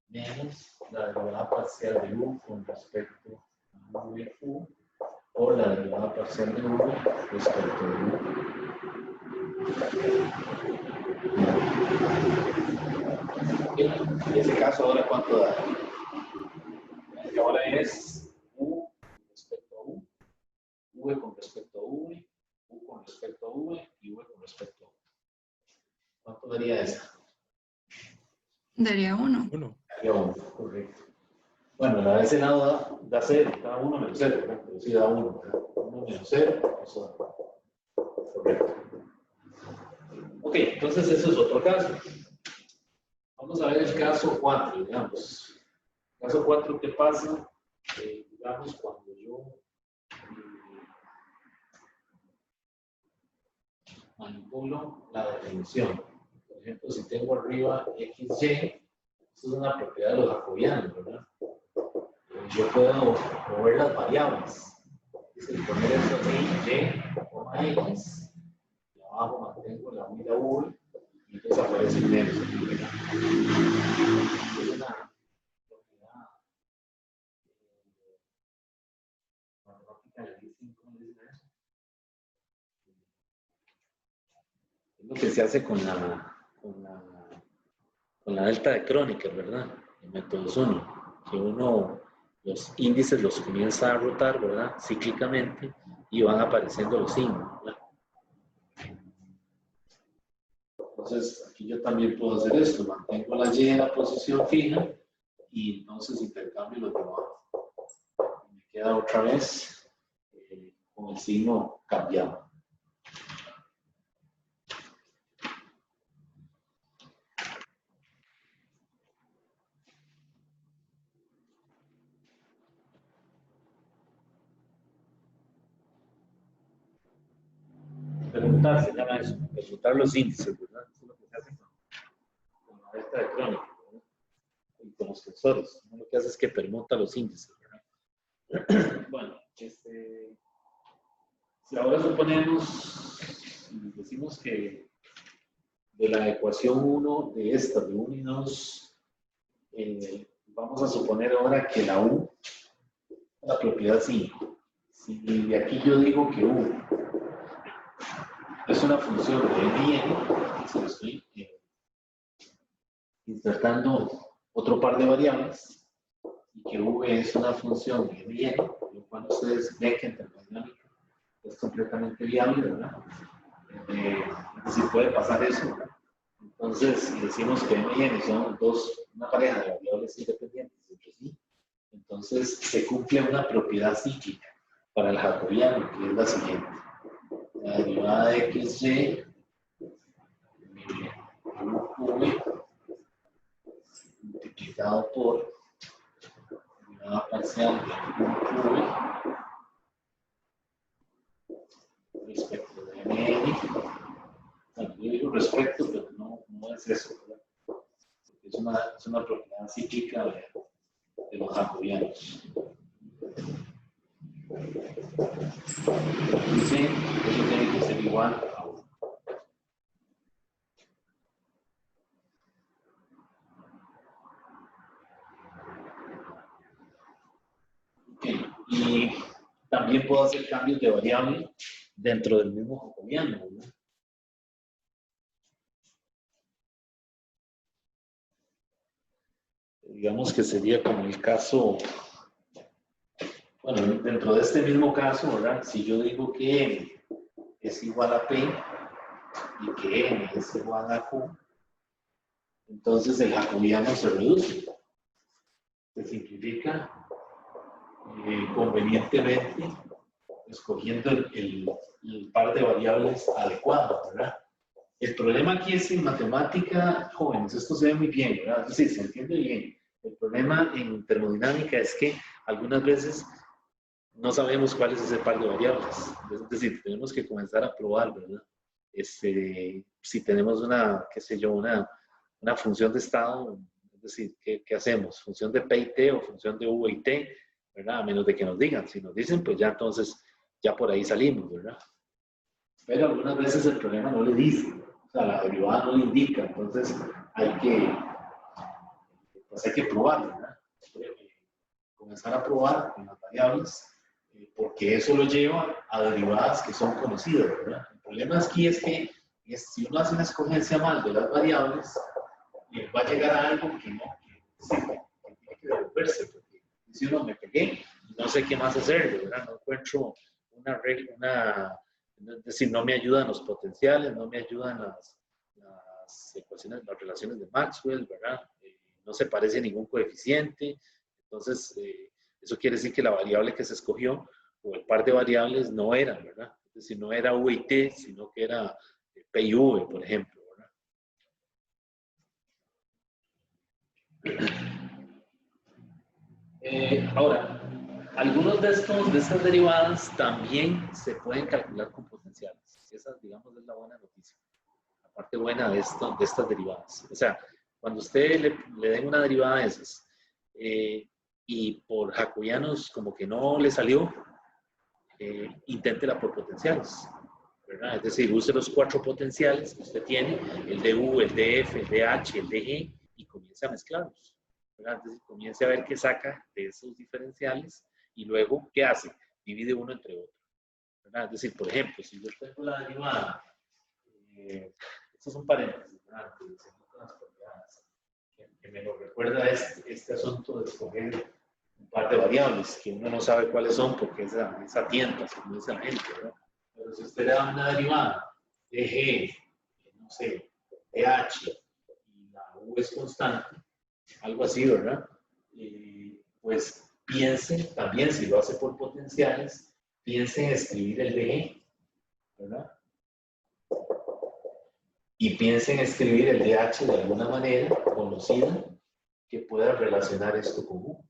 menos la derivada parcial de u con respecto a v, o la derivada parcial de u respecto de u. En ese caso, ahora, ¿cuánto da? Y ahora es u respecto a u, v con respecto a v, u con respecto a v y v con respecto a u. ¿Cuánto daría esa? Daría 1. Daría 1, correcto. Bueno, la de ese lado da 0, da 1 menos 0, pero sí da 1. 1 menos 0, eso da. Correcto. Ok, entonces eso es otro caso. Vamos a ver el caso 4, digamos. Caso 4, ¿qué pasa? Digamos, cuando yo manipulo la definición. Por ejemplo, si tengo arriba XY, eso es una propiedad de los jacobianos, ¿verdad? Yo puedo mover las variables. Es decir, poner esto aquí, y, x, y abajo mantengo la u y la v, y entonces aparece el menos. Es una propiedad matemática de Listing, ¿cómo le dicen eso? Es lo que se hace con la delta de Kronecker, ¿verdad? El método 1, que uno los índices los comienza a rotar, ¿verdad? Cíclicamente, y van apareciendo los signos, ¿verdad? Entonces, aquí yo también puedo hacer esto, mantengo la y en la posición fija, y entonces intercambio los de abajo. Me queda otra vez con el signo cambiado. Permutar se llama eso, permutar los índices, ¿verdad? Eso es lo que se hace con la delta de Kronecker, ¿verdad? Y con los tensores. Lo que hace es que permuta los índices, ¿verdad? Bueno, si ahora suponemos, decimos que de la ecuación 1 de esta, de 1 y 2, vamos a suponer ahora que la u, la propiedad 5. Si de aquí yo digo que u es una función de m y n, se lo estoy insertando otro par de variables, y que v es una función de m y n, lo cual ustedes ven que en termodinámica es completamente viable, ¿verdad? Es decir, puede pasar eso, ¿verdad? Entonces, si decimos que m y n son una pareja de variables independientes entre sí, entonces se cumple una propiedad cíclica para el jacobiano, que es la siguiente. La derivada de xy v multiplicado por la derivada parcial de v respecto de mn. Bueno, yo digo respecto, pero no es eso, ¿verdad? Es una propiedad cíclica de los jacobianos. Dice, eso tiene que ser igual a 1. Okay. Y también puedo hacer cambios de variable dentro del mismo jacobiano, ¿verdad? Digamos que sería como el caso, bueno, dentro de este mismo caso, ¿verdad? Si yo digo que m es igual a p y que n es igual a q, entonces el jacobiano se reduce, se simplifica convenientemente, escogiendo el par de variables adecuado, ¿verdad? El problema aquí es en matemática, jóvenes, esto se ve muy bien, ¿verdad? Es decir, se entiende bien. El problema en termodinámica es que algunas veces no sabemos cuál es ese par de variables. Es decir, tenemos que comenzar a probar, ¿verdad? Si tenemos qué sé yo, una función de estado, es decir, ¿qué hacemos? ¿Función de P y T o función de V y T? ¿Verdad? A menos de que nos digan. Si nos dicen, pues ya entonces, ya por ahí salimos, ¿verdad? Pero algunas veces el problema no le dice. O sea, la derivada no le indica. Entonces, hay que probar, ¿verdad? Comenzar a probar con las variables, porque eso lo lleva a derivadas que son conocidas, ¿verdad? El problema aquí es que si uno hace una escogencia mal de las variables, va a llegar a algo que tiene que devolverse, porque si uno me pegué, no sé qué más hacer, ¿verdad? No encuentro una regla, es decir, no me ayudan los potenciales, no me ayudan las ecuaciones, las relaciones de Maxwell, ¿verdad? No se parece a ningún coeficiente. Entonces, eso quiere decir que la variable que se escogió, o el par de variables, no eran, ¿verdad? Es decir, no era v y t, sino que era p y v, por ejemplo, ¿verdad? Ahora, algunos de estas derivadas también se pueden calcular con potenciales. Esa, digamos, es la buena noticia. La parte buena de estas derivadas. O sea, cuando usted le den una derivada de esas, y por jacobianos como que no le salió, inténtela por potenciales, ¿verdad? Es decir, use los 4 potenciales que usted tiene, el de U, el de F, el de H, el de G, y comience a mezclarlos, ¿verdad? Es decir, comience a ver qué saca de esos diferenciales y luego, ¿qué hace? Divide uno entre otro, ¿verdad? Es decir, por ejemplo, si yo tengo la derivada, estos son paréntesis, ¿verdad? Que me lo recuerda este asunto de escoger un par de variables que uno no sabe cuáles son porque es a tientas, como dice la gente, ¿verdad? Pero si usted le da una derivada de G, no sé, de H, y la U es constante, algo así, ¿verdad? Pues piense también, si lo hace por potenciales, piense en escribir el de G, ¿verdad? Y piense en escribir el de H de alguna manera conocida que pueda relacionar esto con U.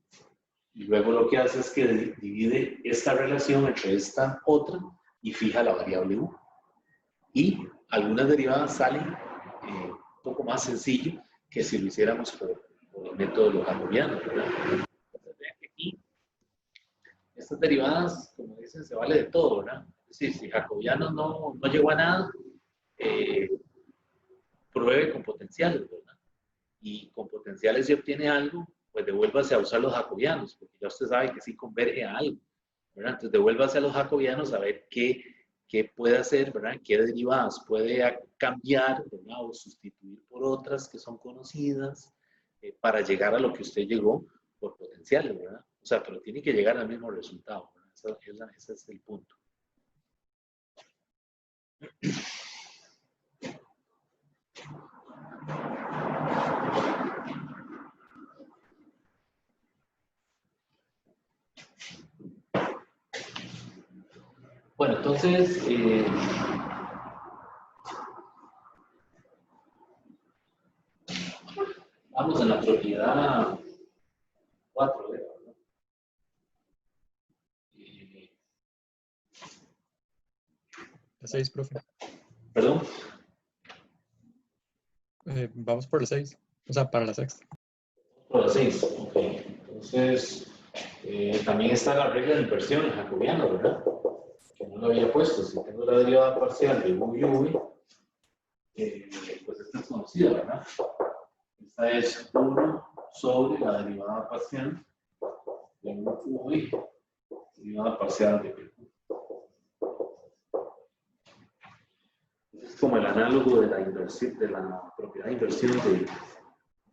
Y luego lo que hace es que divide esta relación entre esta otra y fija la variable U. Y algunas derivadas salen un poco más sencillo que si lo hiciéramos por el método de los jacobianos, ¿verdad? Entonces vean que aquí estas derivadas, como dicen, se vale de todo, ¿verdad? Es decir, si jacobianos no llegó a nada, pruebe con potenciales, ¿verdad? Y con potenciales si obtiene algo, pues devuélvase a usar los jacobianos, porque ya usted sabe que sí converge a algo, ¿verdad? Entonces devuélvase a los jacobianos a ver qué qué puede hacer, ¿verdad? ¿Qué derivadas puede cambiar, ¿verdad? O sustituir por otras que son conocidas para llegar a lo que usted llegó por potencial, ¿verdad? O sea, pero tiene que llegar al mismo resultado, ¿verdad? Ese es el punto. Bueno, entonces, vamos en la propiedad 4, ¿verdad? La 6, profe. ¿Perdón? Vamos por la 6, o sea, para la sexta. Por la 6, ok. Entonces, también está la regla de inversión en jacobiano, ¿verdad? Que no lo había puesto. Si tengo la derivada parcial de u y v, pues esta es conocida, ¿verdad? Esta es 1 sobre la derivada parcial de u v, derivada parcial de p. Es como el análogo de la inversión, de la propiedad de inversión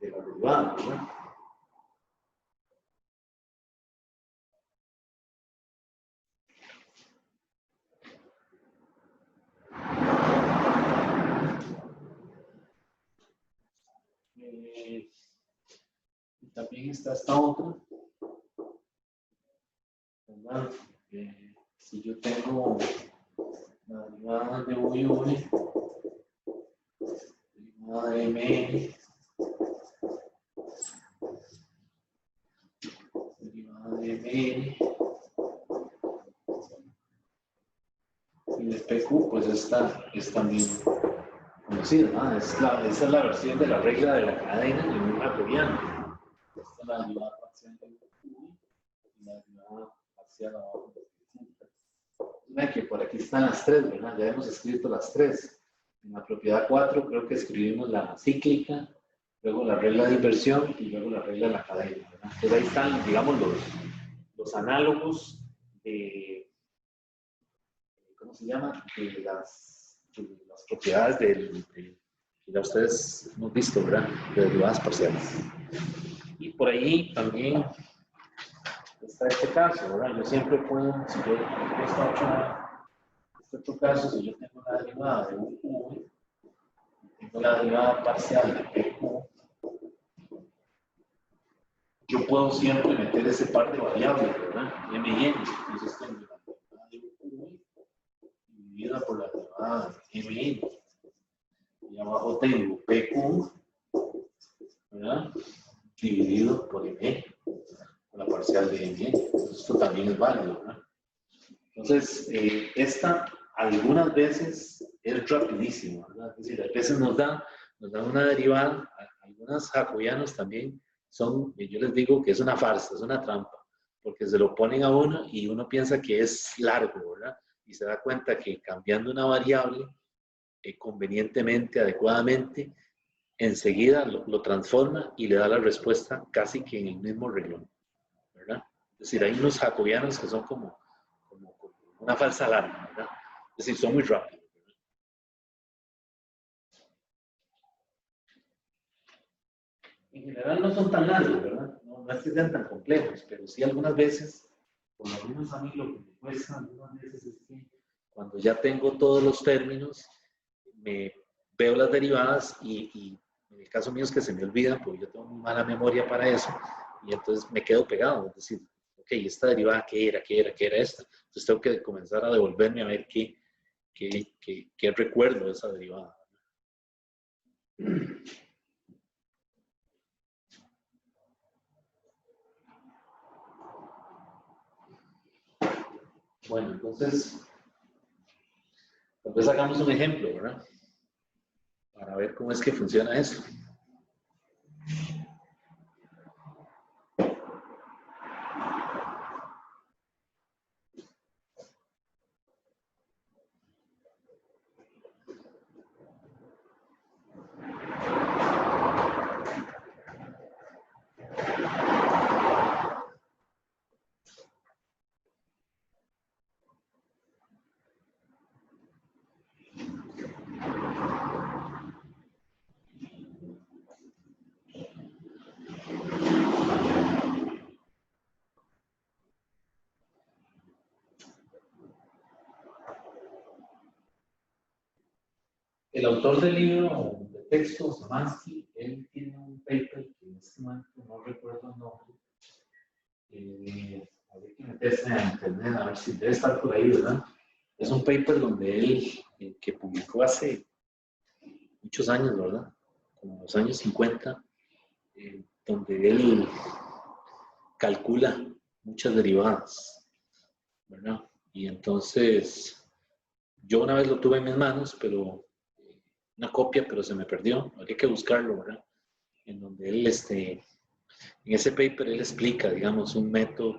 de la derivada, ¿verdad? Y también está esta otra, ¿verdad? Si yo tengo la derivada de u y v, derivada de mn, derivada de mn, y de pq, pues esta es también conocida, ¿no? Esa es la versión de la regla de la cadena en un jacobiano. Esta es la derivada parcial de u y la derivada parcial abajo de Ven que por aquí están las tres, ¿verdad? Ya hemos escrito las tres. En la propiedad 4 creo que escribimos la cíclica, luego la regla de inversión y luego la regla de la cadena, ¿verdad? Entonces ahí están, digamos, los análogos de, ¿cómo se llama? De las propiedades que ya ustedes hemos visto, ¿verdad? De derivadas parciales. Y por ahí también está este caso, ¿verdad? Yo siempre puedo, si yo este otro caso, si yo tengo la derivada de u, tengo la derivada parcial de pq, yo puedo siempre meter ese par de variables, ¿verdad? M y n. Entonces tengo la derivada de u dividida por la derivada de m y n. Y abajo tengo pq, ¿verdad? Dividido por m, por la parcial de m y n. Entonces esto también es válido, ¿verdad? Entonces, esta algunas veces es rapidísimo, ¿verdad? Es decir, a veces nos da una derivada, algunos jacobianos también son, yo les digo que es una farsa, es una trampa, porque se lo ponen a uno y uno piensa que es largo, ¿verdad? Y se da cuenta que cambiando una variable convenientemente, adecuadamente, enseguida lo transforma y le da la respuesta casi que en el mismo renglón, ¿verdad? Es decir, hay unos jacobianos que son como una falsa alarma, ¿verdad? Es decir, son muy rápidos. En general no son tan largos, ¿verdad? No es que sean tan complejos, pero sí algunas veces, por lo menos a mí lo que me cuesta algunas veces es que cuando ya tengo todos los términos, me veo las derivadas y en el caso mío es que se me olvidan, porque yo tengo muy mala memoria para eso, y entonces me quedo pegado, es decir, ok, esta derivada, ¿qué era esta? Entonces tengo que comenzar a devolverme a ver qué recuerdo de esa derivada. Bueno, entonces, tal vez hagamos un ejemplo, ¿verdad? Para ver cómo es que funciona eso. el autor del libro de texto, Samansky, él tiene un paper que en este momento no recuerdo el nombre. Habría que meterse a internet a ver si debe estar por ahí, ¿verdad? Es un paper donde él, que publicó hace muchos años, ¿verdad? Como los años 50, donde él calcula muchas derivadas, ¿verdad? Y entonces, yo una vez lo tuve en mis manos, pero una copia, pero se me perdió. Habría que buscarlo, ¿verdad? En donde él, en ese paper, él explica, digamos, un método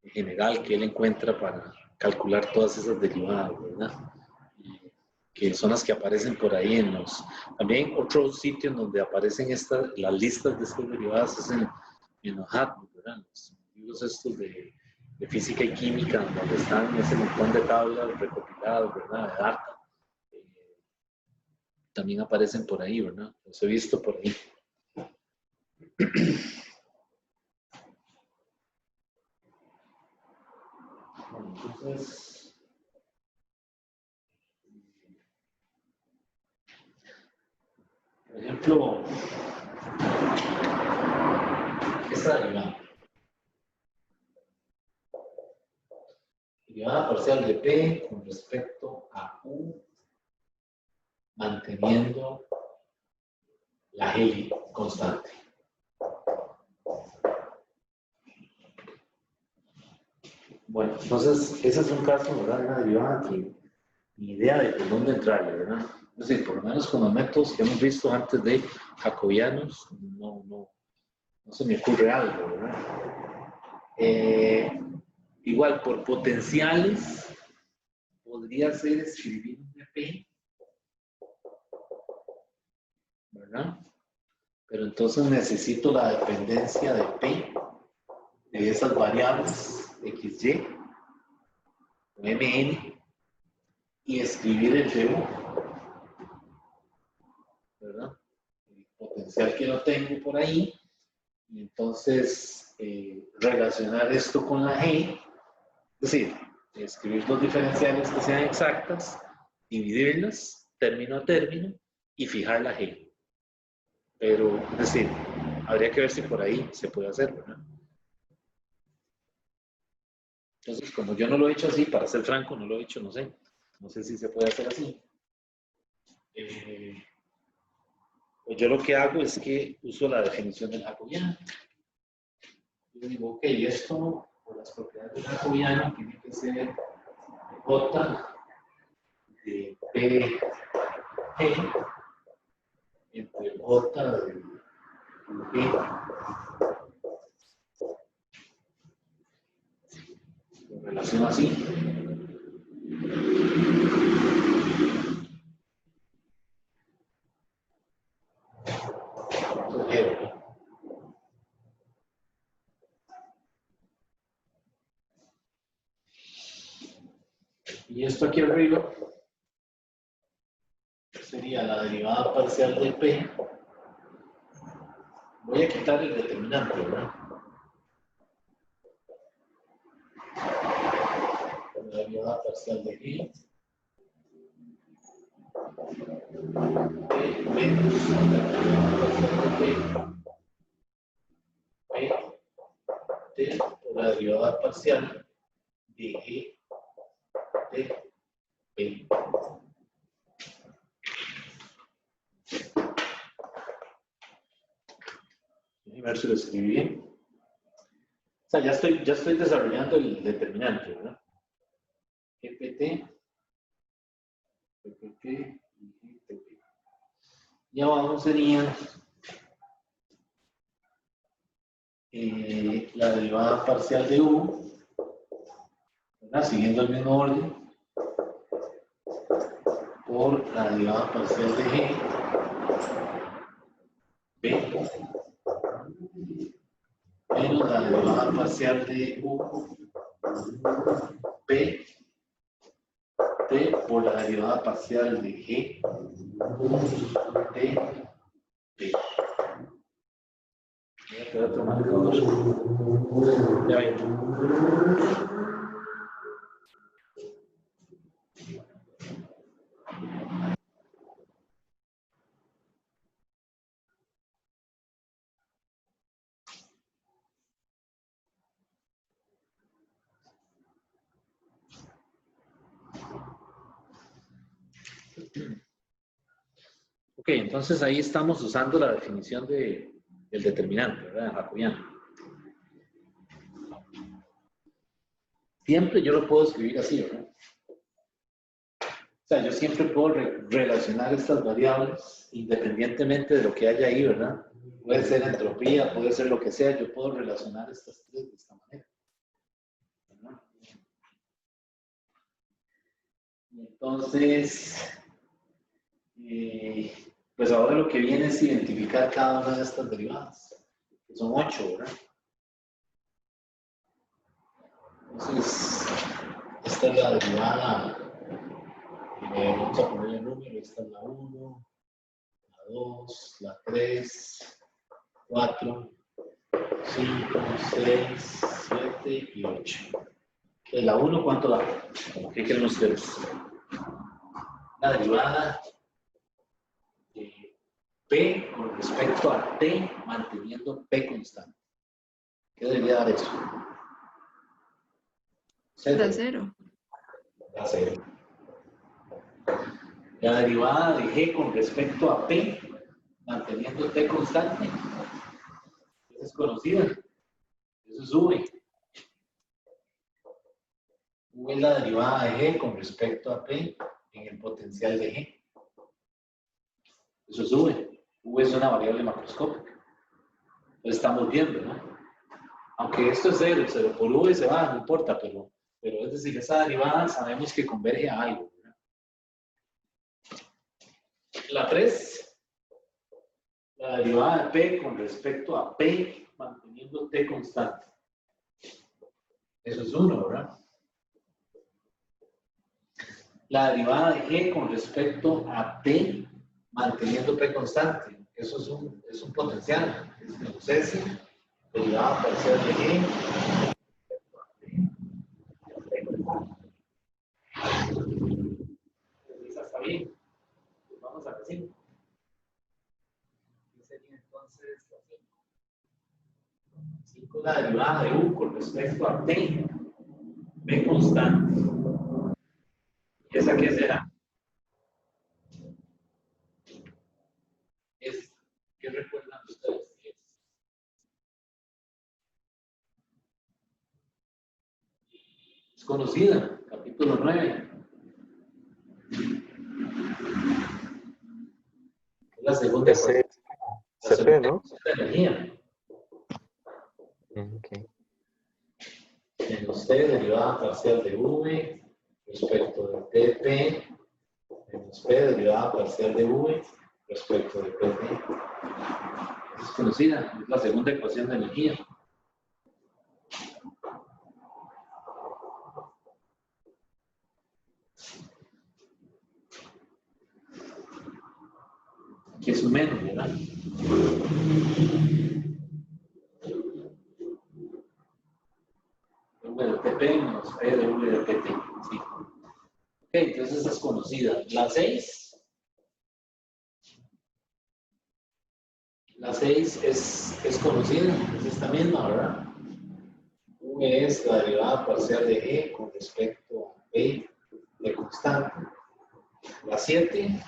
general que él encuentra para calcular todas esas derivadas, ¿verdad? Que son las que aparecen por ahí en los... También otro sitio en donde aparecen las listas de estas derivadas es en los handbooks, ¿verdad? Los libros estos de física y química, donde están ese montón de tablas recopiladas, ¿verdad? De data. También aparecen por ahí, ¿verdad? Los he visto por ahí. Bueno, entonces... Por ejemplo, esta derivada parcial de P con respecto a U, manteniendo la G constante. Bueno, entonces, ese es un caso, ¿verdad? De una derivada que ni idea de por dónde entrarle, ¿verdad? Es decir, por lo menos con los métodos que hemos visto antes de jacobianos, no se me ocurre algo, ¿verdad? Igual, por potenciales, podría ser escribir un P, ¿verdad? Pero entonces necesito la dependencia de P de esas variables XY o MN y escribir el de U, ¿verdad? El potencial que no tengo por ahí, y entonces relacionar esto con la G, es decir, escribir dos diferenciales que sean exactas, dividirlas término a término y fijar la G. Pero, es decir, habría que ver si por ahí se puede hacer, ¿verdad? Entonces, como yo no lo he hecho así, para ser franco, no lo he hecho, no sé si se puede hacer así. Pues yo lo que hago es que uso la definición del jacobiano. Yo digo, ok, esto, por las propiedades del jacobiano, tiene que ser J de P G entre J de P. Lo relaciono así. Y esto aquí arriba sería la derivada parcial de P. Voy a quitar el determinante, ¿verdad? La derivada parcial de G. P menos la derivada parcial de P. T por la derivada parcial de G de P. A ver si lo escribí bien. O sea, ya estoy desarrollando el determinante, ¿verdad? GPT, PPT y GTP. Y abajo sería la derivada parcial de U, ¿verdad? Siguiendo el mismo orden, por la derivada parcial de G, P, menos la derivada parcial de U, P, T por la derivada parcial de G, T, P. Voy a quedar otro marcador. Ya ven. entonces ahí estamos usando la definición del determinante, ¿verdad? Jacobiano. Siempre yo lo puedo escribir así, ¿verdad? O sea, yo siempre puedo relacionar estas variables independientemente de lo que haya ahí, ¿verdad? Puede ser entropía, puede ser lo que sea, yo puedo relacionar estas tres de esta manera, ¿verdad? Entonces, pues ahora lo que viene es identificar cada una de estas derivadas, que son 8, ¿verdad? Entonces, esta es la derivada, vamos a ponerle el número, esta es la 1, la 2, la 3, 4, 5, 6, 7 y 8. ¿De la 1 cuánto da? ¿Qué creen ustedes? La derivada de P con respecto a T manteniendo P constante. ¿Qué debería dar eso? Da 0. Da 0. La derivada de G con respecto a P manteniendo T constante. Esa es conocida. Eso es V. V es la derivada de G con respecto a P en el potencial de G. Eso es V. V es una variable macroscópica. Lo estamos viendo, ¿no? Aunque esto es 0, 0 por V se va, no importa, pero es decir, esa derivada sabemos que converge a algo, ¿verdad? La 3, la derivada de P con respecto a P manteniendo T constante. Eso es 1, ¿verdad? La derivada de G con respecto a T manteniendo P constante. Eso es un potencial. Es menos S, derivada parcial de G. Está bien. Pues vamos a la 5. ¿Qué sería entonces la 5? 5 es la derivada de U con respecto a T, P constante. ¿Y esa qué será? ¿Qué recuerdan ustedes? Es conocida, capítulo 9. Es la segunda ecuación. CP, ¿no? De energía. Ok. Menos T derivada parcial de V respecto de TP menos P derivada parcial de V respecto de PP. Es conocida, es la segunda ecuación de energía. Que es un menos, ¿verdad? V de TP menos P de V de PT. Sí. Ok, entonces esa es conocida. La 6. La 6 es conocida, es esta misma, ¿verdad? V es la derivada parcial de G con respecto a P de constante. La 7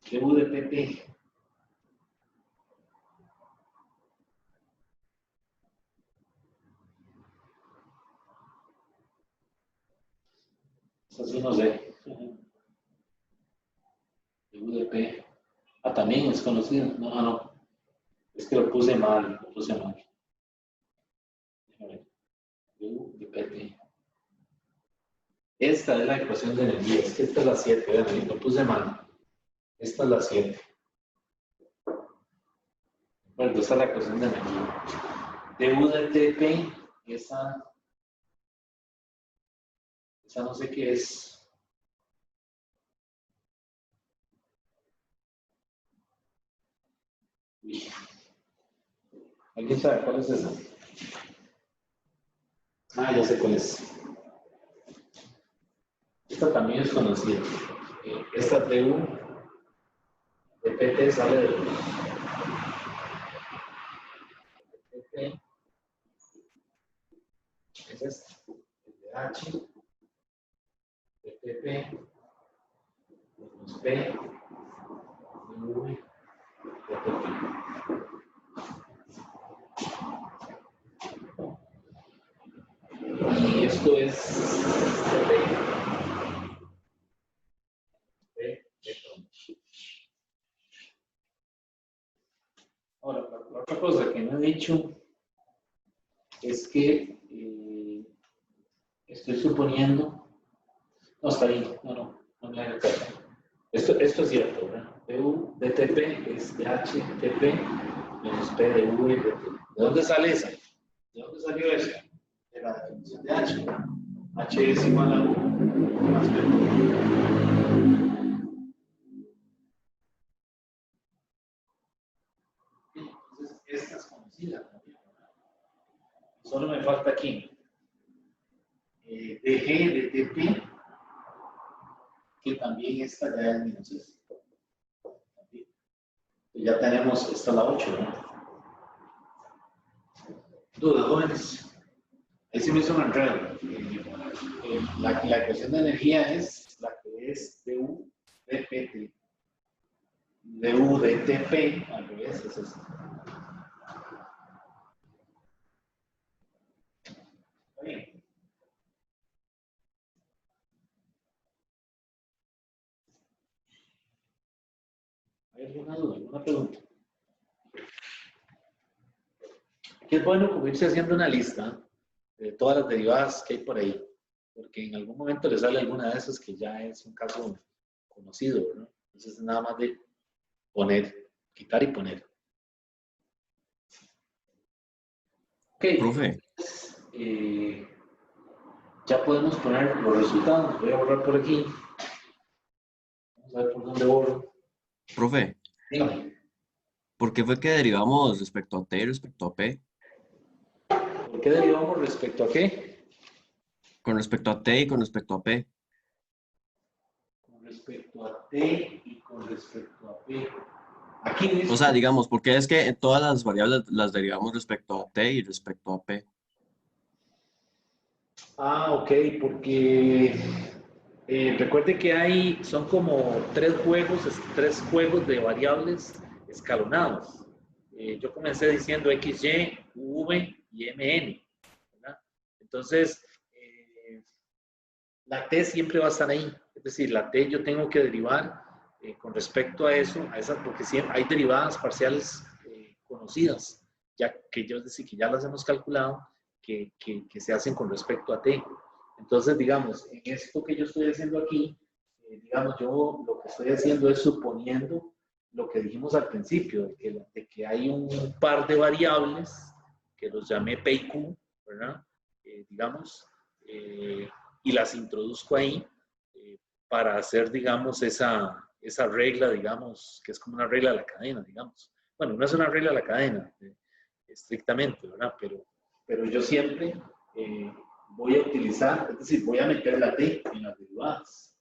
de U de PP. Eso sí no sé. De U de P. Ah, también es conocida. No, no. Es que lo puse mal, lo puse mal. Déjame ver. De U de PP. Esta es la ecuación de energía. Es que esta es la 7. Vean, lo puse mal. Esta es la 7. Bueno, esta es la ecuación de energía. De U de TP, esa no sé qué es. Uy. ¿Alguien sabe cuál es esa? Ah, ya sé cuál es. Esta también es conocida. Esta TU de PT sale de PT. Es esta. El de H de PP menos P, de V, de T. Y esto es P, ahora, la otra cosa que no he dicho es que estoy suponiendo, no está bien, no me haga caso. Esto es cierto, ¿verdad? PU de TP es de H de TP menos P de V de T. ¿De dónde sale esa? ¿De dónde salió eso? De la definición de H. H es igual a 1 más P. Entonces, esta es conocida también, ¿verdad? Solo me falta aquí DG de TP, que también esta ya es menos esta. Ya tenemos, esta la 8, ¿verdad? Dudas, jóvenes. Ahí se me hizo un enredo. La ecuación de energía es la que es du de pt. Du de tp, al revés, es eso. Está bien. ¿Hay alguna duda, alguna pregunta? Aquí es bueno como irse haciendo una lista de todas las derivadas que hay por ahí, porque en algún momento le sale alguna de esas que ya es un caso conocido, ¿no? Entonces es nada más de poner, quitar y poner. Ok, Profe, ya podemos poner los resultados. Voy a borrar por aquí. Vamos a ver por dónde borro. profe, Dígame, ¿por qué fue que derivamos respecto a T y respecto a P? ¿por qué derivamos respecto a qué? Con respecto a T y con respecto a P. Con respecto a T y con respecto a P. Aquí O sea, dice, digamos, porque es que todas las variables las derivamos respecto a T y respecto a P. ok, porque recuerde que son como tres juegos de variables escalonados. Yo comencé diciendo XY, V y MN, ¿verdad? Entonces, la T siempre va a estar ahí. Es decir, la T yo tengo que derivar con respecto a eso, porque siempre hay derivadas parciales conocidas, ya que yo decir que ya las hemos calculado, que se hacen con respecto a T. Entonces, digamos, en esto que yo estoy haciendo aquí, digamos, yo lo que estoy haciendo es suponiendo lo que dijimos al principio, de que hay un par de variables que los llamé P y Q, ¿verdad? Digamos, y las introduzco ahí para hacer, digamos, esa regla, digamos, que es como una regla de la cadena, digamos. Bueno, no es una regla de la cadena, estrictamente, ¿verdad? Pero yo siempre voy a utilizar, es decir, voy a meter la T en las derivadas.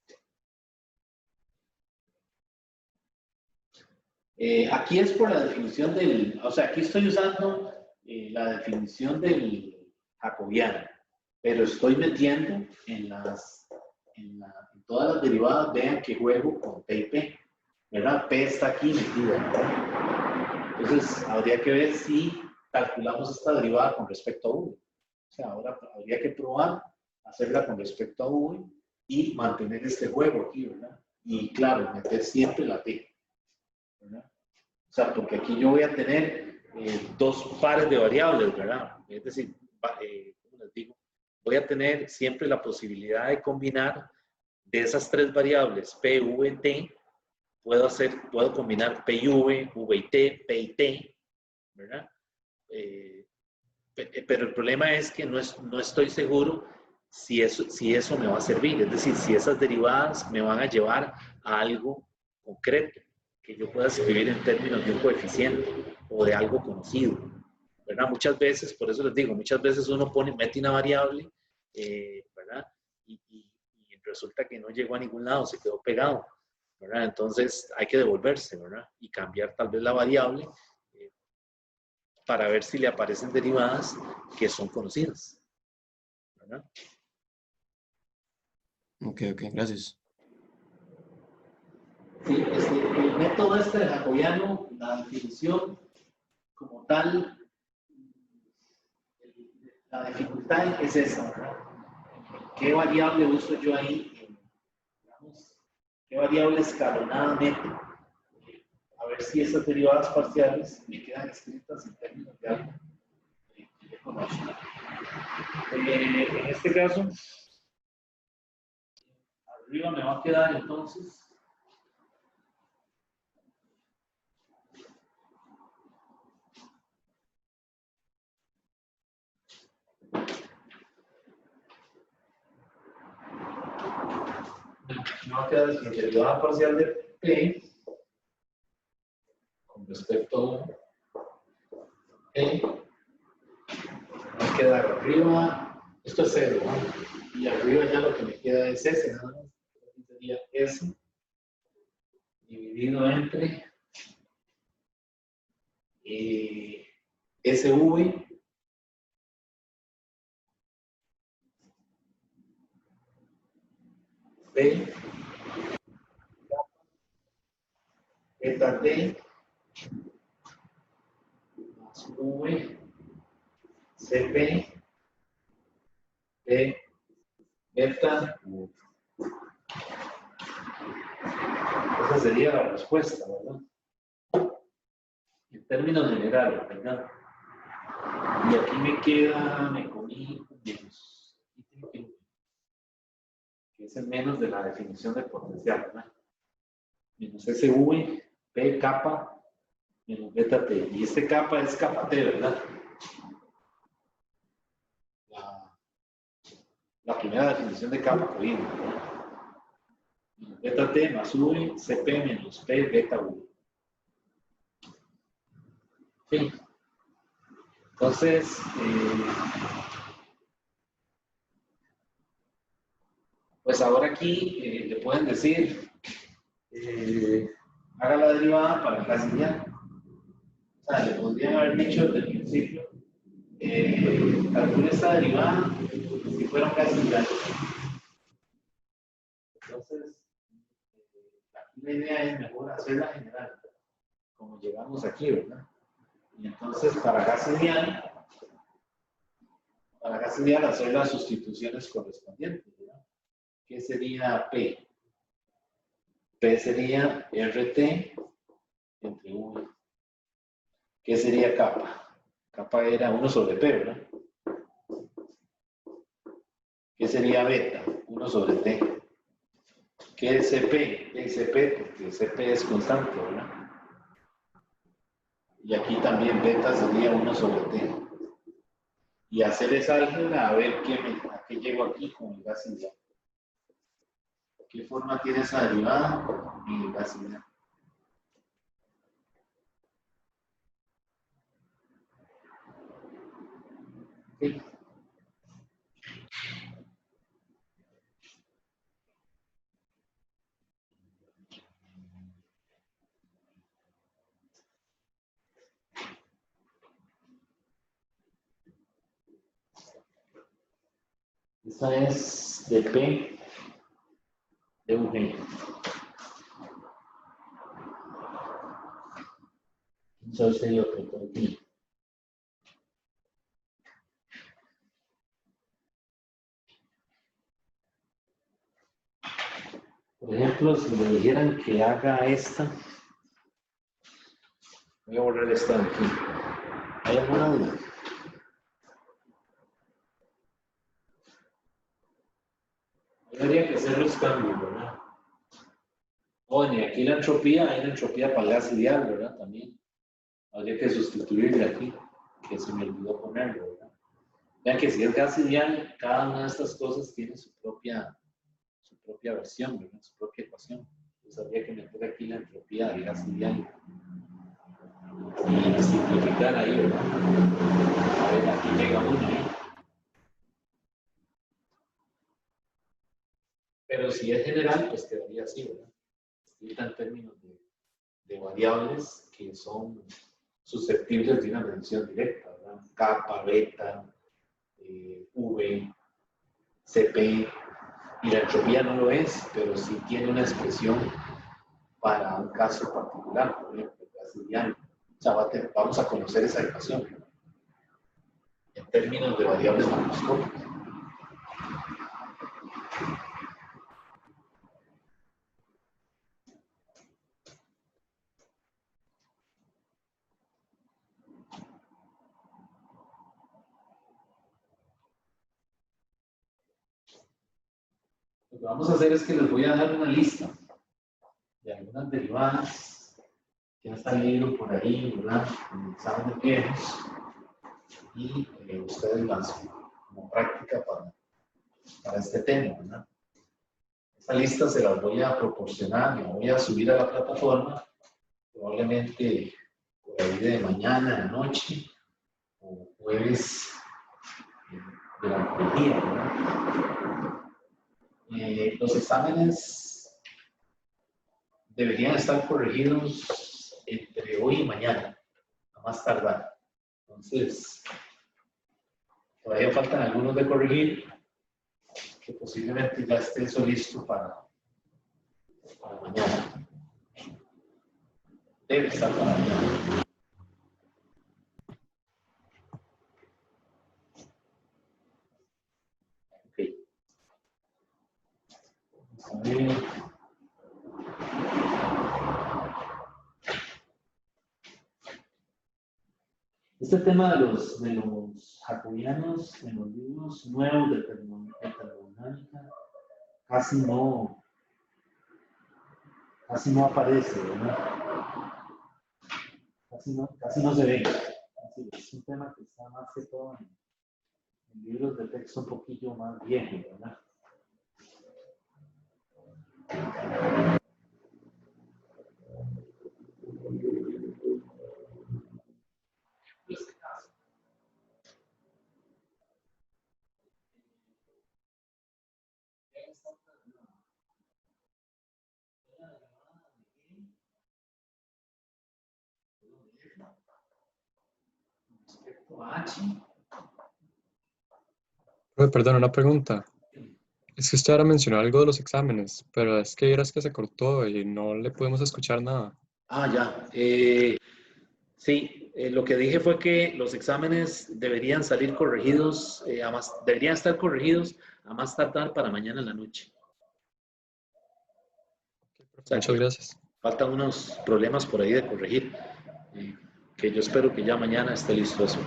Aquí es por la definición o sea, aquí estoy usando la definición del jacobiano, pero estoy metiendo en todas las derivadas, vean que juego con P y P, ¿verdad? P está aquí metida, ¿verdad? Entonces, habría que ver si calculamos esta derivada con respecto a V. O sea, ahora habría que probar hacerla con respecto a V y mantener este juego aquí, ¿verdad? Y claro, meter siempre la T, ¿verdad? O sea, porque aquí yo voy a tener dos pares de variables, ¿verdad? Es decir, ¿cómo les digo? Voy a tener siempre la posibilidad de combinar de esas tres variables, P, V, T, puedo combinar P y V, V y T, P y T, ¿verdad? Pero el problema es que no estoy seguro si eso me va a servir, es decir, si esas derivadas me van a llevar a algo concreto que yo pueda escribir en términos de un coeficiente o de algo conocido, ¿verdad? Muchas veces, por eso les digo, muchas veces uno mete una variable, ¿verdad? Y resulta que no llegó a ningún lado, se quedó pegado, ¿verdad? Entonces hay que devolverse, ¿verdad? Y cambiar tal vez la variable para ver si le aparecen derivadas que son conocidas, ¿verdad? Ok, gracias. Sí, el método este de jacobiano, la definición como tal, la dificultad es esa, ¿verdad? ¿Qué variable uso yo ahí? Digamos, ¿qué variable escalonadamente? A ver si esas derivadas parciales me quedan escritas en términos de algo que yo conozco. En este caso, arriba me va a quedar entonces me va a quedar la derivada parcial de P con respecto a P. Me va a quedar arriba, esto es 0, ¿no? Y arriba ya lo que me queda es S, nada más. Aquí sería S dividido entre SV P beta T más V CP P beta U. Esa sería la respuesta, ¿verdad? En términos generales, ¿verdad? Y aquí me queda, me comí menos. Que es el menos de la definición del potencial, ¿verdad? Menos SV, P kappa, menos beta T. Y este kappa es kappa T, ¿verdad? La primera definición de kappa que vimos, ¿verdad? Menos beta T más V, CP menos P beta U. Sí. Entonces, pues ahora aquí le pueden decir, haga la derivada para gas lineal. O sea, le podrían haber dicho desde el principio, calcule esta derivada si fuera un gas lineal. Entonces, aquí la idea es mejor hacerla general, como llegamos aquí, ¿verdad? Y entonces, para gas lineal hacer las sustituciones correspondientes, ¿verdad? ¿Qué sería P? P sería RT entre V. ¿Qué sería kappa? Kappa era 1 sobre P, ¿verdad? ¿Qué sería beta? 1 sobre T. ¿Qué es CP? ¿Qué es CP? Porque CP es constante, ¿verdad? Y aquí también beta sería 1 sobre T. Y hacer esa álgebra a ver a qué llego aquí con el gas ideal. ¿Qué forma tiene esa derivada en el gas ideal? Sí. Esta es de P de V. Entonces sería otro por aquí. Por ejemplo, si me dijeran que haga esta, voy a borrar esta de aquí. ¿Hay alguna duda? Habría que hacer los cambios, ¿verdad? Bueno, y aquí la entropía, hay una entropía para el gas ideal, ¿verdad? También. Habría que sustituirle aquí, que se me olvidó ponerlo, ¿verdad? Vean que si es gas ideal, cada una de estas cosas tiene su propia versión, ¿verdad? Su propia ecuación. Entonces habría que meter aquí la entropía del gas ideal y simplificar ahí, ¿verdad? A ver, aquí llega uno ahí. Pero si es general, pues quedaría así, ¿verdad? Escrita en términos de variables que son susceptibles de una medición directa, ¿verdad? Kappa, beta, V, CP, y la entropía no lo es, pero sí tiene una expresión para un caso particular, por ejemplo, el caso diario. O sea, vamos a conocer esa ecuación en términos de variables macroscópicas. Lo que vamos a hacer es que les voy a dar una lista de algunas derivadas que han salido por ahí, ¿verdad? En exámenes viejos, y ustedes las como práctica para este tema, ¿verdad? Esta lista se las voy a proporcionar, la voy a subir a la plataforma, probablemente por ahí de mañana a la noche o jueves durante el día, ¿verdad? Los exámenes deberían estar corregidos entre hoy y mañana, a más tardar. Entonces, todavía faltan algunos de corregir, que posiblemente ya esté eso listo para mañana. Debe estar para mañana. Ok. Vamos a ver. Este tema de los jacobianos en los libros nuevos de termodinámica casi no aparece, ¿verdad? Casi no se ve. Es un tema que está más que todo en libros de texto un poquillo más viejos, ¿verdad? Respecto a H. Perdón, una pregunta. Es que usted ahora mencionó algo de los exámenes, pero es que vieras que se cortó y no le pudimos escuchar nada. Ah, ya. Sí, lo que dije fue que los exámenes deberían salir corregidos, deberían estar corregidos a más tardar para mañana en la noche. O sea, Muchas gracias. faltan unos problemas por ahí de corregir, que yo espero que ya mañana esté listo eso.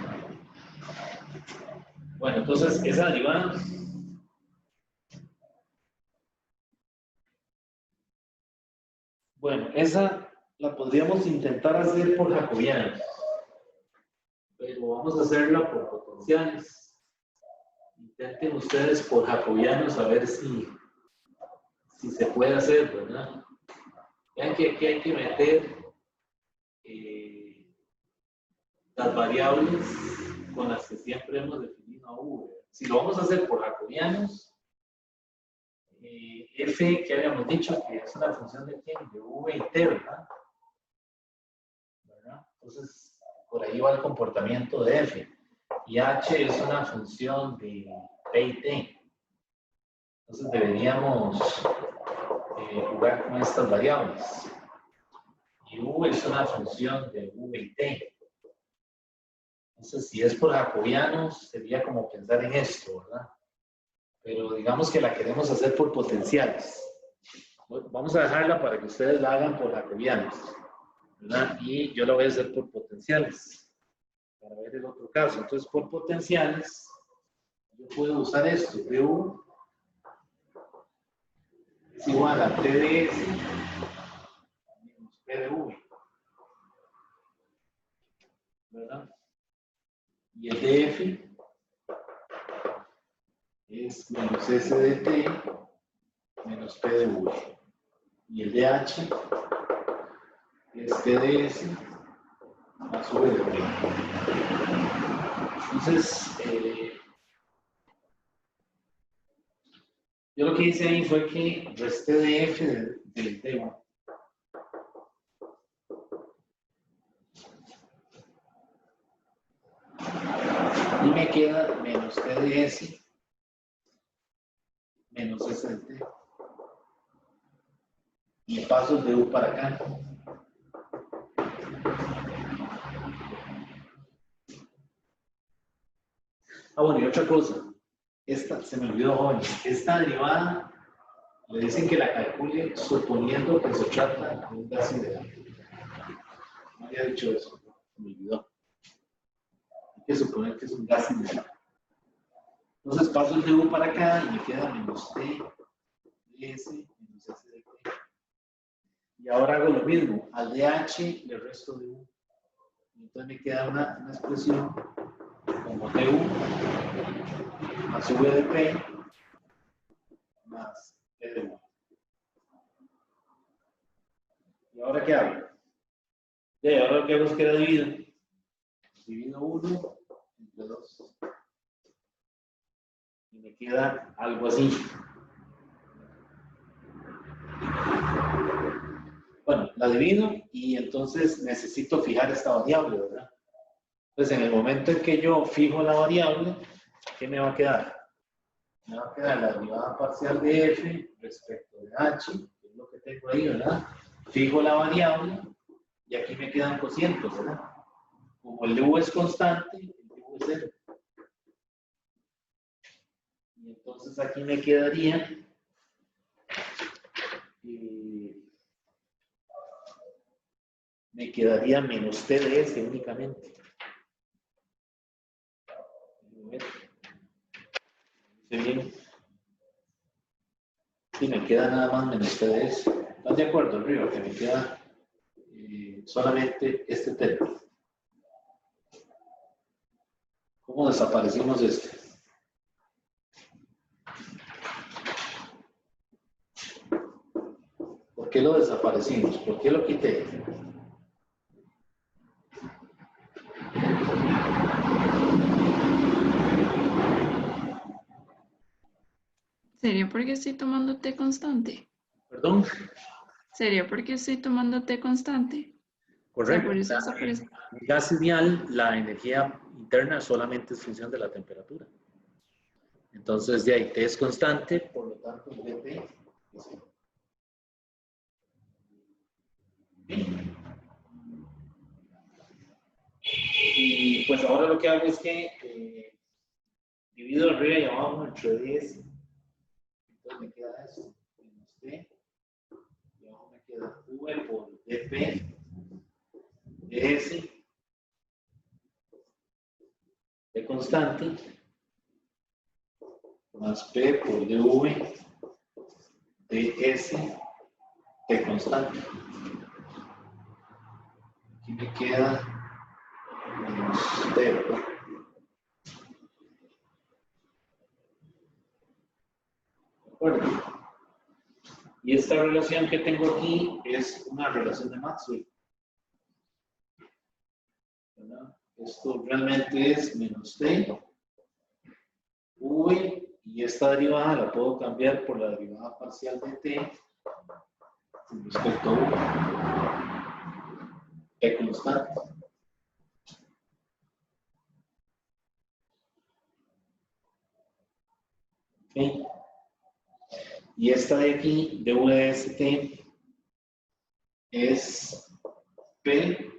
Bueno, entonces esa derivada bueno, esa la podríamos intentar hacer por jacobianos, pero vamos a hacerla por potenciales. Intenten ustedes por jacobianos a ver si se puede hacer, ¿verdad? Vean que aquí hay que meter las variables con las que siempre hemos definido a V. Si lo vamos a hacer por jacobianos, f, que habíamos dicho que es una función de quién, de v y t, ¿verdad? Entonces, por ahí va el comportamiento de f. Y h es una función de p y t. Entonces, deberíamos jugar con estas variables. Y v es una función de v y t. Entonces, si es por jacobianos, sería como pensar en esto, ¿verdad? Pero digamos que la queremos hacer por potenciales. Vamos a dejarla para que ustedes la hagan por jacobianos, ¿verdad? Y yo la voy a hacer por potenciales, para ver el otro caso. Entonces, por potenciales, yo puedo usar esto, PU es igual a P de S menos P de V, ¿verdad? Y el DF es menos S de T menos P de V. Y el DH es P de S más V de T. Entonces, yo lo que hice ahí fue que resté de F del T1. Y me queda menos T de S menos S de T. Y pasos de U para acá. Ah, bueno, y otra cosa. Esta, se me olvidó, jóvenes. Esta derivada le dicen que la calcule suponiendo que se trata de un gas ideal. No había dicho eso, se me olvidó. Hay que suponer que es un gas ideal. Entonces paso el de U para acá y me queda menos T de S menos S de T. Y ahora hago lo mismo. Al DH le resto de U. Y entonces me queda una expresión como du más v de p más p de u. ¿Y ahora qué hago? Ahora lo que hago es que la divido. Divido 1 entre 2. Y me queda algo así. Bueno, la divido y entonces necesito fijar esta variable, ¿verdad? Entonces, en el momento en que yo fijo la variable, ¿qué me va a quedar? Me va a quedar la derivada parcial de f respecto de h, que es lo que tengo ahí, ¿verdad? Fijo la variable y aquí me quedan cocientes, ¿verdad? Como el de u es constante, el de u es 0. Y entonces aquí me quedaría menos t de s únicamente. Bien. Y me queda nada más menos t de s. ¿Están de acuerdo, Río? Que me queda solamente este término. ¿Cómo desaparecimos este? ¿Por qué lo desaparecimos? ¿Por qué lo quité? ¿Sería porque estoy tomando té constante? ¿Perdón? ¿Sería porque estoy tomando té constante? Correcto. O sea, por eso desaparece. En gas ideal, la energía interna solamente es función de la temperatura. Entonces, de ahí T es constante, por lo tanto, dT es 0. Y pues ahora lo que hago es que divido arriba y abajo entre 10. Entonces me queda eso, menos T. Y abajo me queda V por dP de S de constante más P por dV de S de constante. Aquí me queda menos T, ¿verdad? ¿De acuerdo? Y esta relación que tengo aquí es una relación de Maxwell. ¿Verdad? Esto realmente es menos T, V, y esta derivada la puedo cambiar por la derivada parcial de T con respecto a V. T constante. ¿Okay? Y esta de aquí, dV de st, es P,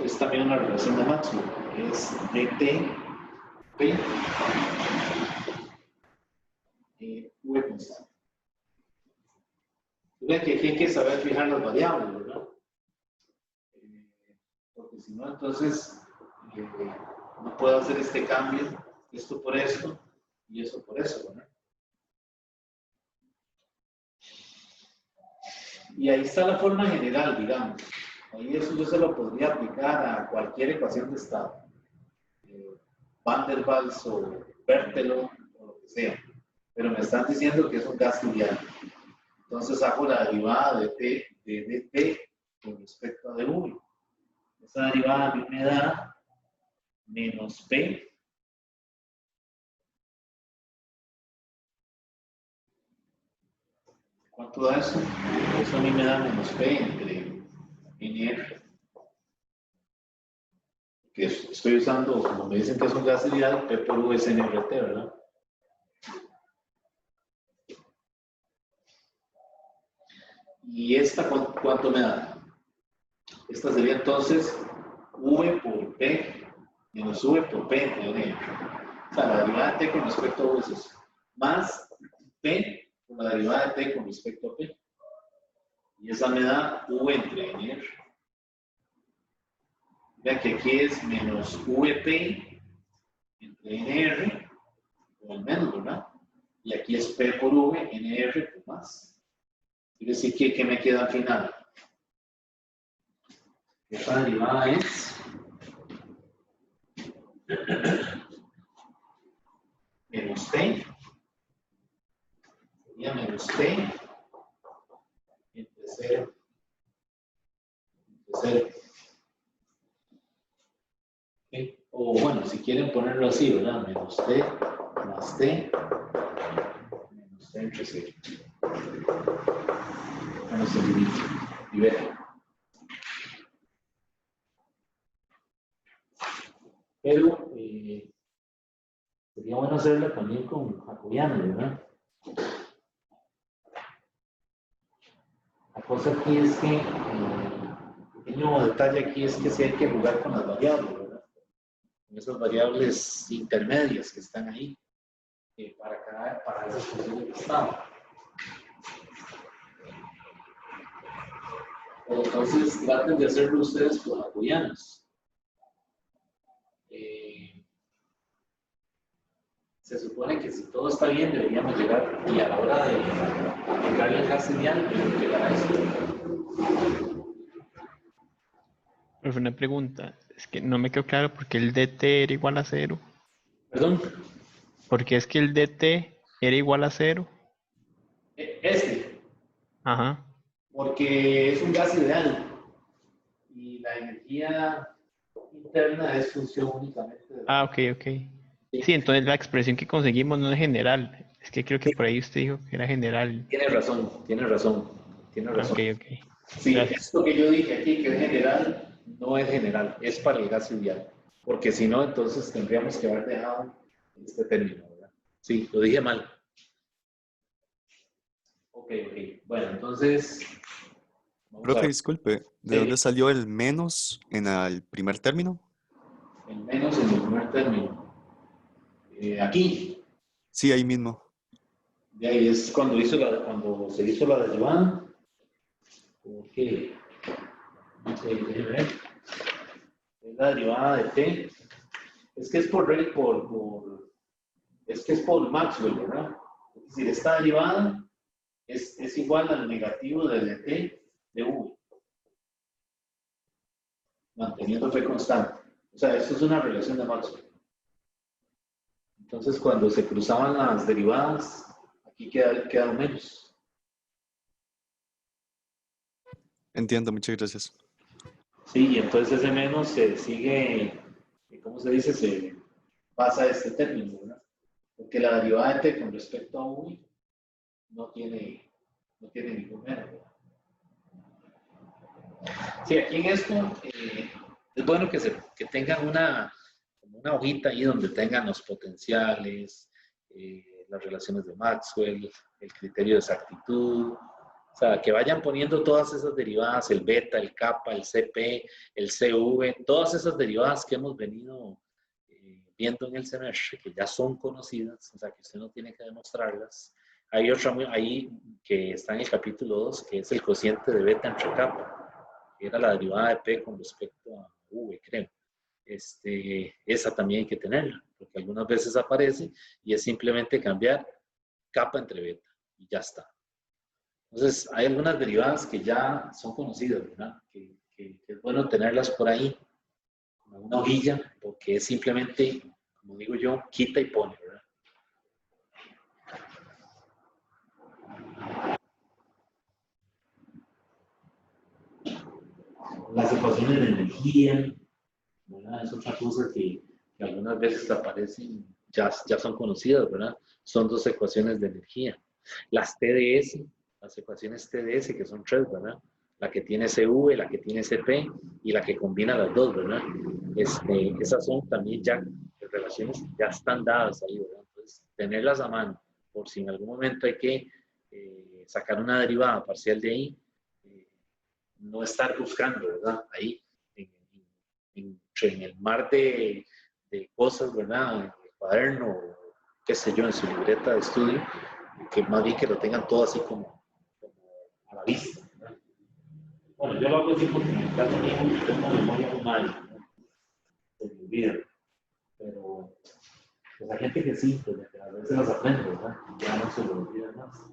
es también una relación de Maxwell, es dt, P, V constante. Ven que aquí hay que saber fijar las variables, ¿verdad? Porque si no, entonces no puedo hacer este cambio, esto por esto y eso por eso, ¿verdad? Y ahí está la forma general, digamos. Ahí eso yo se lo podría aplicar a cualquier ecuación de estado. Van der Waals o Berthelot o lo que sea. Pero me están diciendo que es un gas ideal. Entonces hago la derivada de T, de dt con respecto a dV. Esa derivada a mí me da menos P ¿cuánto da eso? Eso a mí me da menos P entre NF. Que estoy usando, como me dicen que es un gas ideal, P por U es NRT, ¿verdad? ¿Y esta cuánto me da? Esta sería entonces V por P menos V por P entre NR. O sea, la derivada de T con respecto a V es eso. Más P por la derivada de T con respecto a P. Y esa me da V entre NR. Vean que aquí es menos VP entre NR por el menos, ¿verdad? Y aquí es P por V, NR por más. Quiere decir que ¿qué me queda al final? Esta derivada es menos T, sería menos T entre 0. ¿Okay? O bueno, si quieren ponerlo así, ¿verdad? Menos T más T menos T entre 0. Menos el límite. Y vean. Pero sería bueno hacerla también con jacobiano, ¿verdad? La cosa aquí es que, el pequeño detalle aquí es que sí hay que jugar con las variables, ¿verdad? Con esas variables intermedias que están ahí para ese posible estado. Entonces traten de hacerlo ustedes por jacobianos. Se supone que si todo está bien deberíamos llegar, y a la hora de llegar al gas ideal debemos llegar a eso. Pero una pregunta, es que no me quedó claro por qué el dt era igual a 0. Perdón, Porque es que el dt era igual a 0. Ajá. porque es un gas ideal y la energía interna es función únicamente de Ah, ok. Sí, entonces la expresión que conseguimos no es general. Es que creo que por ahí usted dijo que era general. Tiene razón. Ah, ok. Sí, Gracias. esto que yo dije aquí, que es general, no es general, es para el gas ideal. Porque si no, entonces tendríamos que haber dejado este término, ¿verdad? Sí, lo dije mal. Ok. Bueno, entonces, vamos a Profe, ver. disculpe, ¿de Sí. dónde salió el menos en el primer término? El menos en el primer término. Aquí, Sí, ahí mismo. de ahí es cuando se hizo la derivada. Ok. Déjeme ver. Es la derivada de t. Es que es por Maxwell, ¿verdad? Es decir, esta derivada es igual al negativo de dt de v, manteniendo p constante. O sea, esto es una relación de Maxwell. Entonces, cuando se cruzaban las derivadas, aquí queda un menos. Entiendo, muchas gracias. Sí, y entonces ese menos se sigue, ¿cómo se dice? Se pasa a este término, ¿verdad? Porque la derivada de t con respecto a v no tiene ningún menos, ¿verdad? Sí, aquí en esto es bueno que tengan como una hojita ahí donde tengan los potenciales, las relaciones de Maxwell, el criterio de exactitud. O sea, que vayan poniendo todas esas derivadas, el beta, el kappa, el CP, el CV, todas esas derivadas que hemos venido viendo en el semestre, que ya son conocidas, o sea, que usted no tiene que demostrarlas. Hay otra ahí que está en el capítulo 2, que es el cociente de beta entre kappa, que era la derivada de P con respecto a V, creo. Esa también hay que tenerla, porque algunas veces aparece y es simplemente cambiar kappa entre beta y ya está. Entonces, hay algunas derivadas que ya son conocidas, ¿verdad? Que es bueno tenerlas por ahí, como una hojilla, porque es simplemente, como digo yo, quita y pone, ¿verdad? Las ecuaciones de energía, ¿verdad? Es otra cosa que algunas veces aparecen, ya son conocidas, ¿verdad? Son dos ecuaciones de energía. Las TDS, las ecuaciones TDS, que son tres, ¿verdad? La que tiene CV, la que tiene CP y la que combina las dos, ¿verdad? Esas son también ya relaciones que ya están dadas ahí, ¿verdad? Entonces, tenerlas a mano, por si en algún momento hay que sacar una derivada parcial de ahí, no estar buscando, ¿verdad? Ahí, en el mar de cosas, ¿verdad? En el cuaderno, qué sé yo, en su libreta de estudio, que más bien que lo tengan todo así como a la vista, ¿verdad? Bueno, yo lo hago así porque en el caso mío tengo una memoria muy mala, ¿no? Se me olvida, pero pues hay gente que sí, pues a veces las aprende, ¿verdad? Ya no se lo olvida más.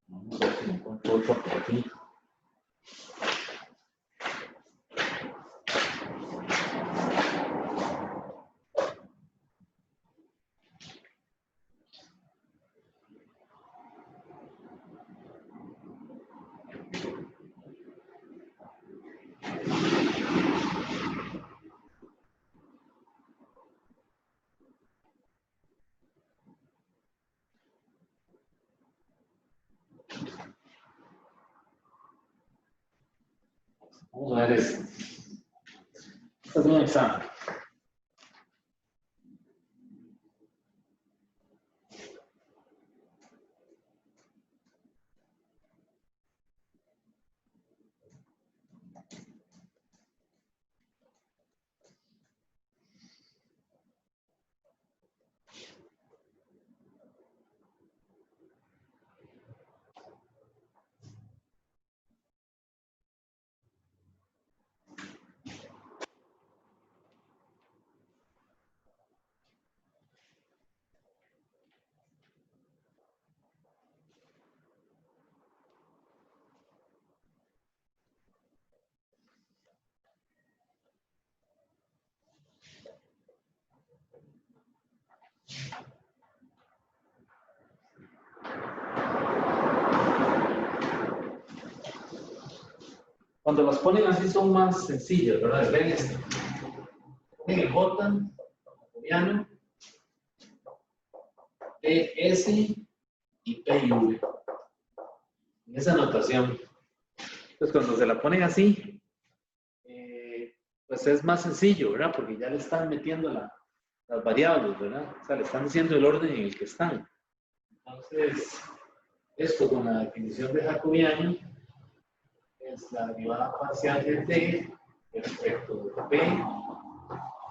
Vamos a ver si encuentro otro por aquí. Vamos a ver esto. Este es un examen. Cuando las ponen así son más sencillas, ¿verdad? Ven esto. Ponen el J, jacobiano, P, S y P y V. En esa notación. Entonces cuando se la ponen así, pues es más sencillo, ¿verdad? Porque ya le están metiendo las variables, ¿verdad? O sea, le están diciendo el orden en el que están. Entonces, esto con la definición de jacobiano es la derivada parcial de t respecto de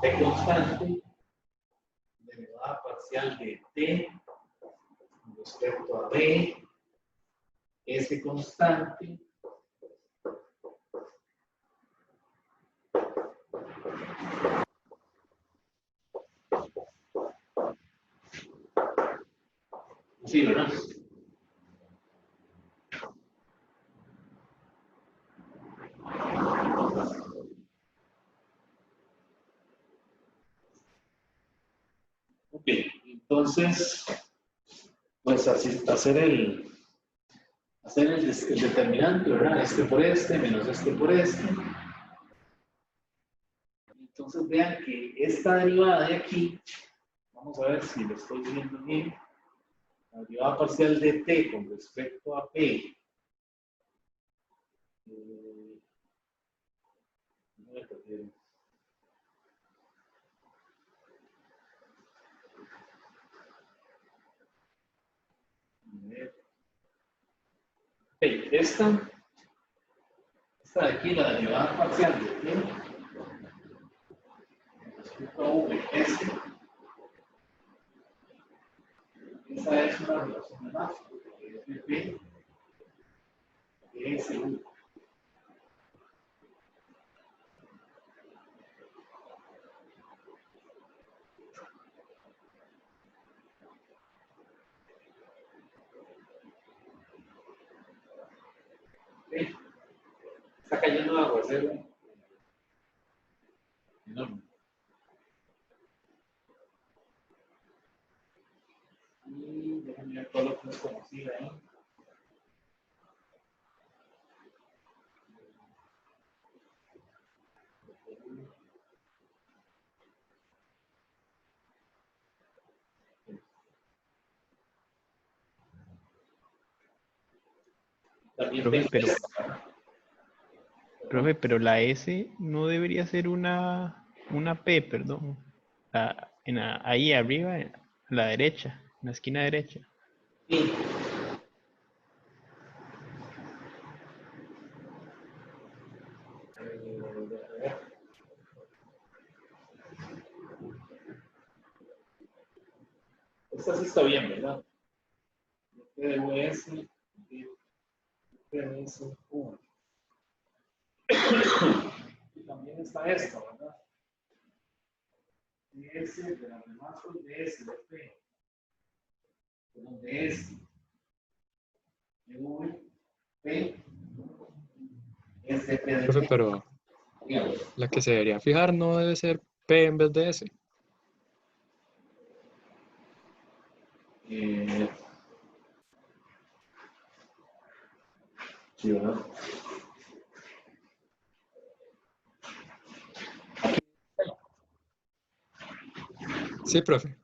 p constante, derivada parcial de t respecto a b, s constante, sí, ¿verdad? Ok, entonces, pues así, hacer el determinante, ¿verdad? Este por este, menos este por este. Entonces vean que esta derivada de aquí, vamos a ver si lo estoy viendo bien, la derivada parcial de t con respecto a p, no me perdieron. Ok, esta de aquí, la derivada parcial de t con respecto a v, esa es una relación de más, porque es de p de s u. Okay. Está cayendo aguacero enorme. Y déjenme ver todo lo que es conocido ahí. También Profe, tengo pero, esta. profe, pero la S no debería ser una P, perdón. Ahí arriba, la derecha, en la esquina derecha. Sí. Esta sí está bien, ¿verdad? DWS, DWS 1. Y también está esta, ¿verdad? DS de la demás con DS, de P. Perdón, DS. DV, P. SP de Profe, P. pero Dígame. la que se debería fijar no debe ser P en vez de S. Sí, ¿verdad? Sí, profe.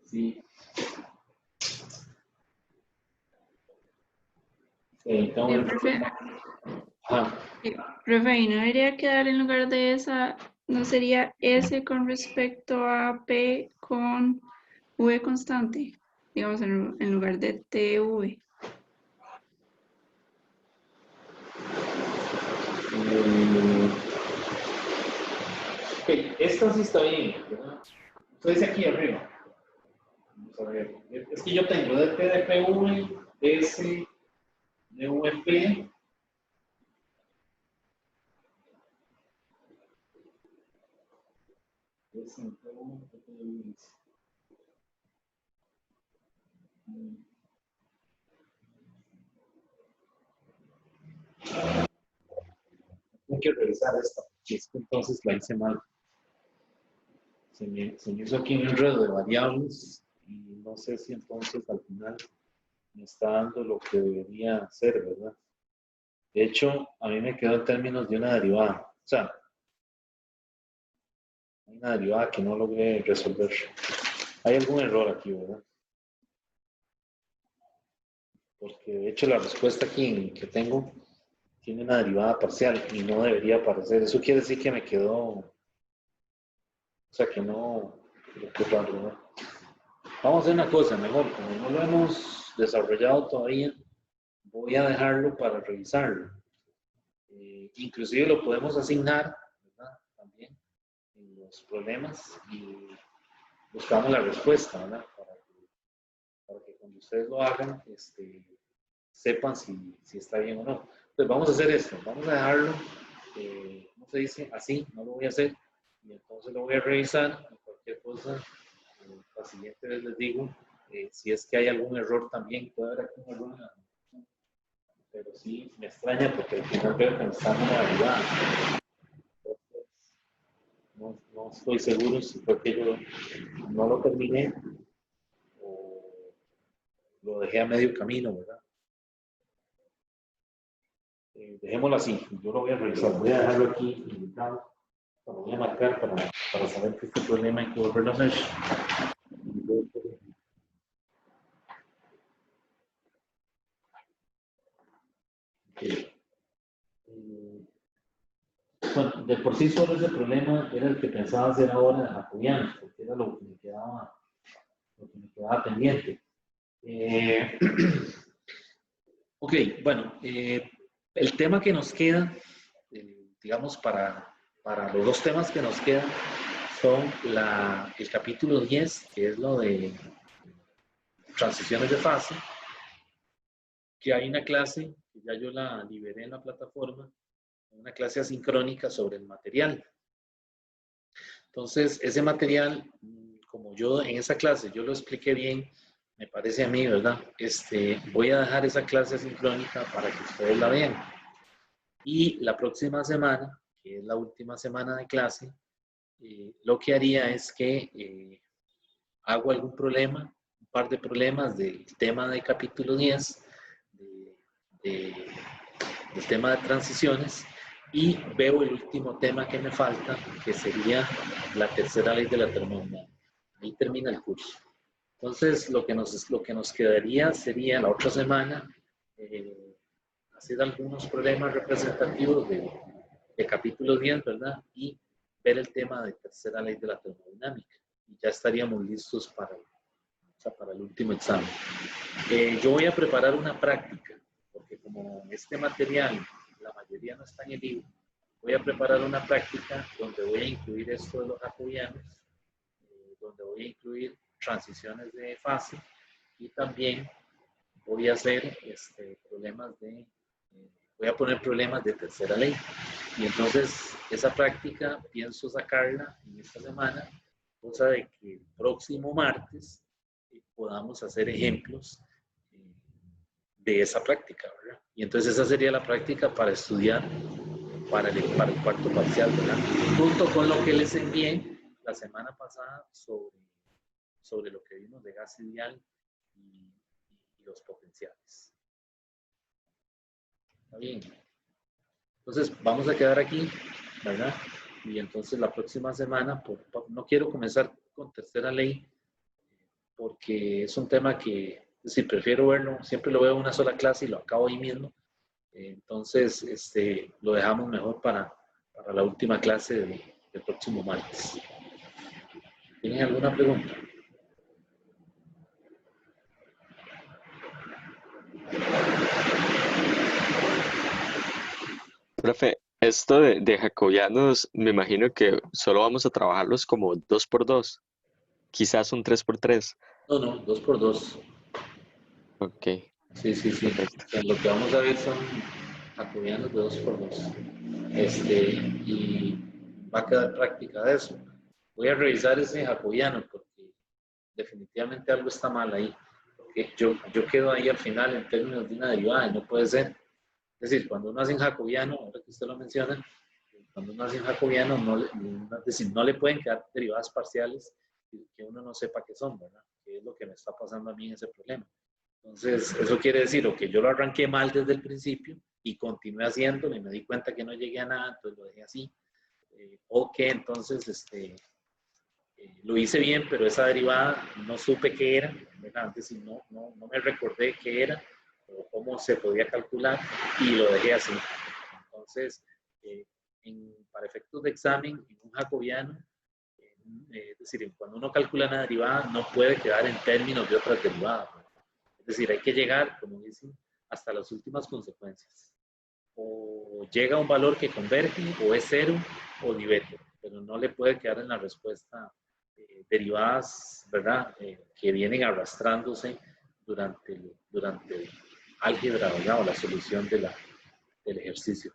Sí. Entonces, profe, ajá. profe, ahí no debería quedar en lugar de esa, no sería S con respecto a P con V constante, digamos, en lugar de TV. Ok, esta sí está bien, ¿verdad? Esto dice aquí arriba. Vamos a ver. Es que yo tengo DT de PV, DS de VP. DS de PV, DT de VP. Hay que revisar esta, porque es que entonces la hice mal. Se me hizo aquí un enredo de variables y no sé si entonces al final me está dando lo que debería hacer, ¿verdad? De hecho, a mí me quedó en términos de una derivada. O sea, hay una derivada que no logré resolver. Hay algún error aquí, ¿verdad? Porque de hecho la respuesta aquí que tengo tiene una derivada parcial y no debería aparecer. Eso quiere decir que me quedó, o sea, que no, qué raro, ¿verdad? Vamos a hacer una cosa mejor, como no lo hemos desarrollado todavía, voy a dejarlo para revisarlo. Inclusive lo podemos asignar, ¿verdad? También en los problemas y buscamos la respuesta, ¿verdad? Para que cuando ustedes lo hagan, sepan si está bien o no. Entonces vamos a hacer esto, vamos a dejarlo, ¿cómo se dice? Así, no lo voy a hacer. Y entonces lo voy a revisar y cualquier cosa, la siguiente vez les digo, si es que hay algún error también, puede haber algún error en la definición, pero sí me extraña porque al final veo que me están ayudando. No estoy seguro si fue que yo no lo terminé o lo dejé a medio camino, ¿verdad? Dejémoslo así, yo lo voy a revisar, voy a dejarlo aquí indicado, lo voy a marcar para saber que este problema hay que volverlo a hacer. Bueno, de por sí solo ese problema era el que pensaba hacer ahora de jacobianos, porque era lo que me quedaba pendiente. Ok, bueno, el tema que nos queda, digamos, para los dos temas que nos quedan, son el capítulo 10, que es lo de transiciones de fase, que hay una clase, que ya yo la liberé en la plataforma, una clase asincrónica sobre el material. Entonces, ese material, como yo en esa clase yo lo expliqué bien, me parece a mí, ¿verdad? Voy a dejar esa clase asincrónica para que ustedes la vean. Y la próxima semana, que es la última semana de clase, lo que haría es que hago algún problema, un par de problemas del tema del capítulo 10, del tema de transiciones, y veo el último tema que me falta, que sería la tercera ley de la termodinámica. Ahí termina el curso. Entonces, lo que nos quedaría sería la otra semana hacer algunos problemas representativos de capítulo 10, ¿verdad? Y ver el tema de tercera ley de la termodinámica. Y ya estaríamos listos para el último examen. Yo voy a preparar una práctica, porque como este material, la mayoría no está en el libro, voy a preparar una práctica donde voy a incluir esto de los jacobianos, donde voy a incluir transiciones de fase, y también voy a hacer voy a poner problemas de tercera ley. Y entonces esa práctica pienso sacarla en esta semana, cosa de que el próximo martes podamos hacer ejemplos de esa práctica, ¿verdad? Y entonces esa sería la práctica para estudiar para el cuarto parcial, ¿verdad? Junto con lo que les envié la semana pasada sobre lo que vimos de gas ideal y los potenciales. ¿Está bien? Entonces vamos a quedar aquí, ¿verdad? Y entonces la próxima semana, no quiero comenzar con tercera ley, porque es un tema que, es decir, prefiero verlo, siempre lo veo en una sola clase y lo acabo ahí mismo. Entonces, lo dejamos mejor para la última clase del próximo martes. ¿Tienen alguna pregunta? Profe, esto de jacobianos, me imagino que solo vamos a trabajarlos como 2x2, quizás un 3x3. No, 2x2. Ok, Sí. perfecto. O sea, lo que vamos a ver son jacobianos de 2x2. Y va a quedar práctica de eso. Voy a revisar ese jacobiano porque definitivamente algo está mal ahí. Porque yo quedo ahí al final en términos de una derivada y no puede ser. Es decir, cuando uno hace un jacobiano, ahora que usted lo menciona, cuando uno hace un jacobiano, es decir, no le pueden quedar derivadas parciales que uno no sepa qué son, ¿verdad? Que es lo que me está pasando a mí en ese problema. Entonces, eso quiere decir o que yo lo arranqué mal desde el principio y continué haciéndolo y me di cuenta que no llegué a nada, entonces lo dejé así. O que entonces lo hice bien, pero esa derivada no supe qué era, ¿verdad? Es decir, no me recordé qué era o cómo se podía calcular y lo dejé así. Entonces, para efectos de examen, en un jacobiano, es decir, cuando uno calcula una derivada, no puede quedar en términos de otras derivadas, ¿verdad? Es decir, hay que llegar, como dicen, hasta las últimas consecuencias. O llega a un valor que converge, o es cero, o diverge, pero no le puede quedar en la respuesta derivadas, ¿verdad? Que vienen arrastrándose durante el álgebra, ¿verdad? O la solución del ejercicio.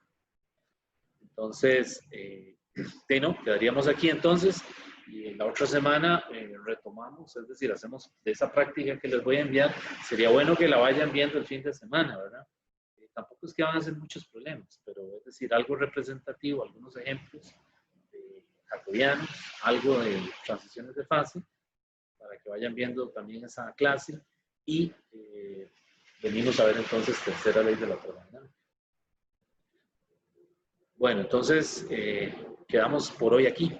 Entonces, quedaríamos aquí entonces. Y en la otra semana retomamos, es decir, hacemos de esa práctica que les voy a enviar. Sería bueno que la vayan viendo el fin de semana, ¿verdad? Tampoco es que van a ser muchos problemas, pero es decir, algo representativo, algunos ejemplos de jacobianos, algo de transiciones de fase, para que vayan viendo también esa clase. Y venimos a ver entonces tercera ley de la termodinámica. Bueno, entonces quedamos por hoy aquí.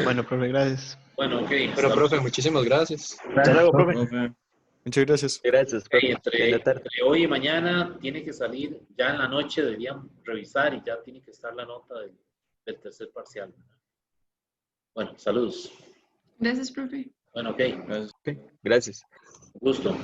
Bueno, profe, gracias. Bueno, ok. Bueno, profe, muchísimas gracias. Hasta luego, profe. Muchas gracias. Gracias, profe. Entre hoy y mañana tiene que salir, ya en la noche deberían revisar y ya tiene que estar la nota del tercer parcial. Bueno, saludos. Gracias, profe. Bueno, ok. Gracias. Gusto.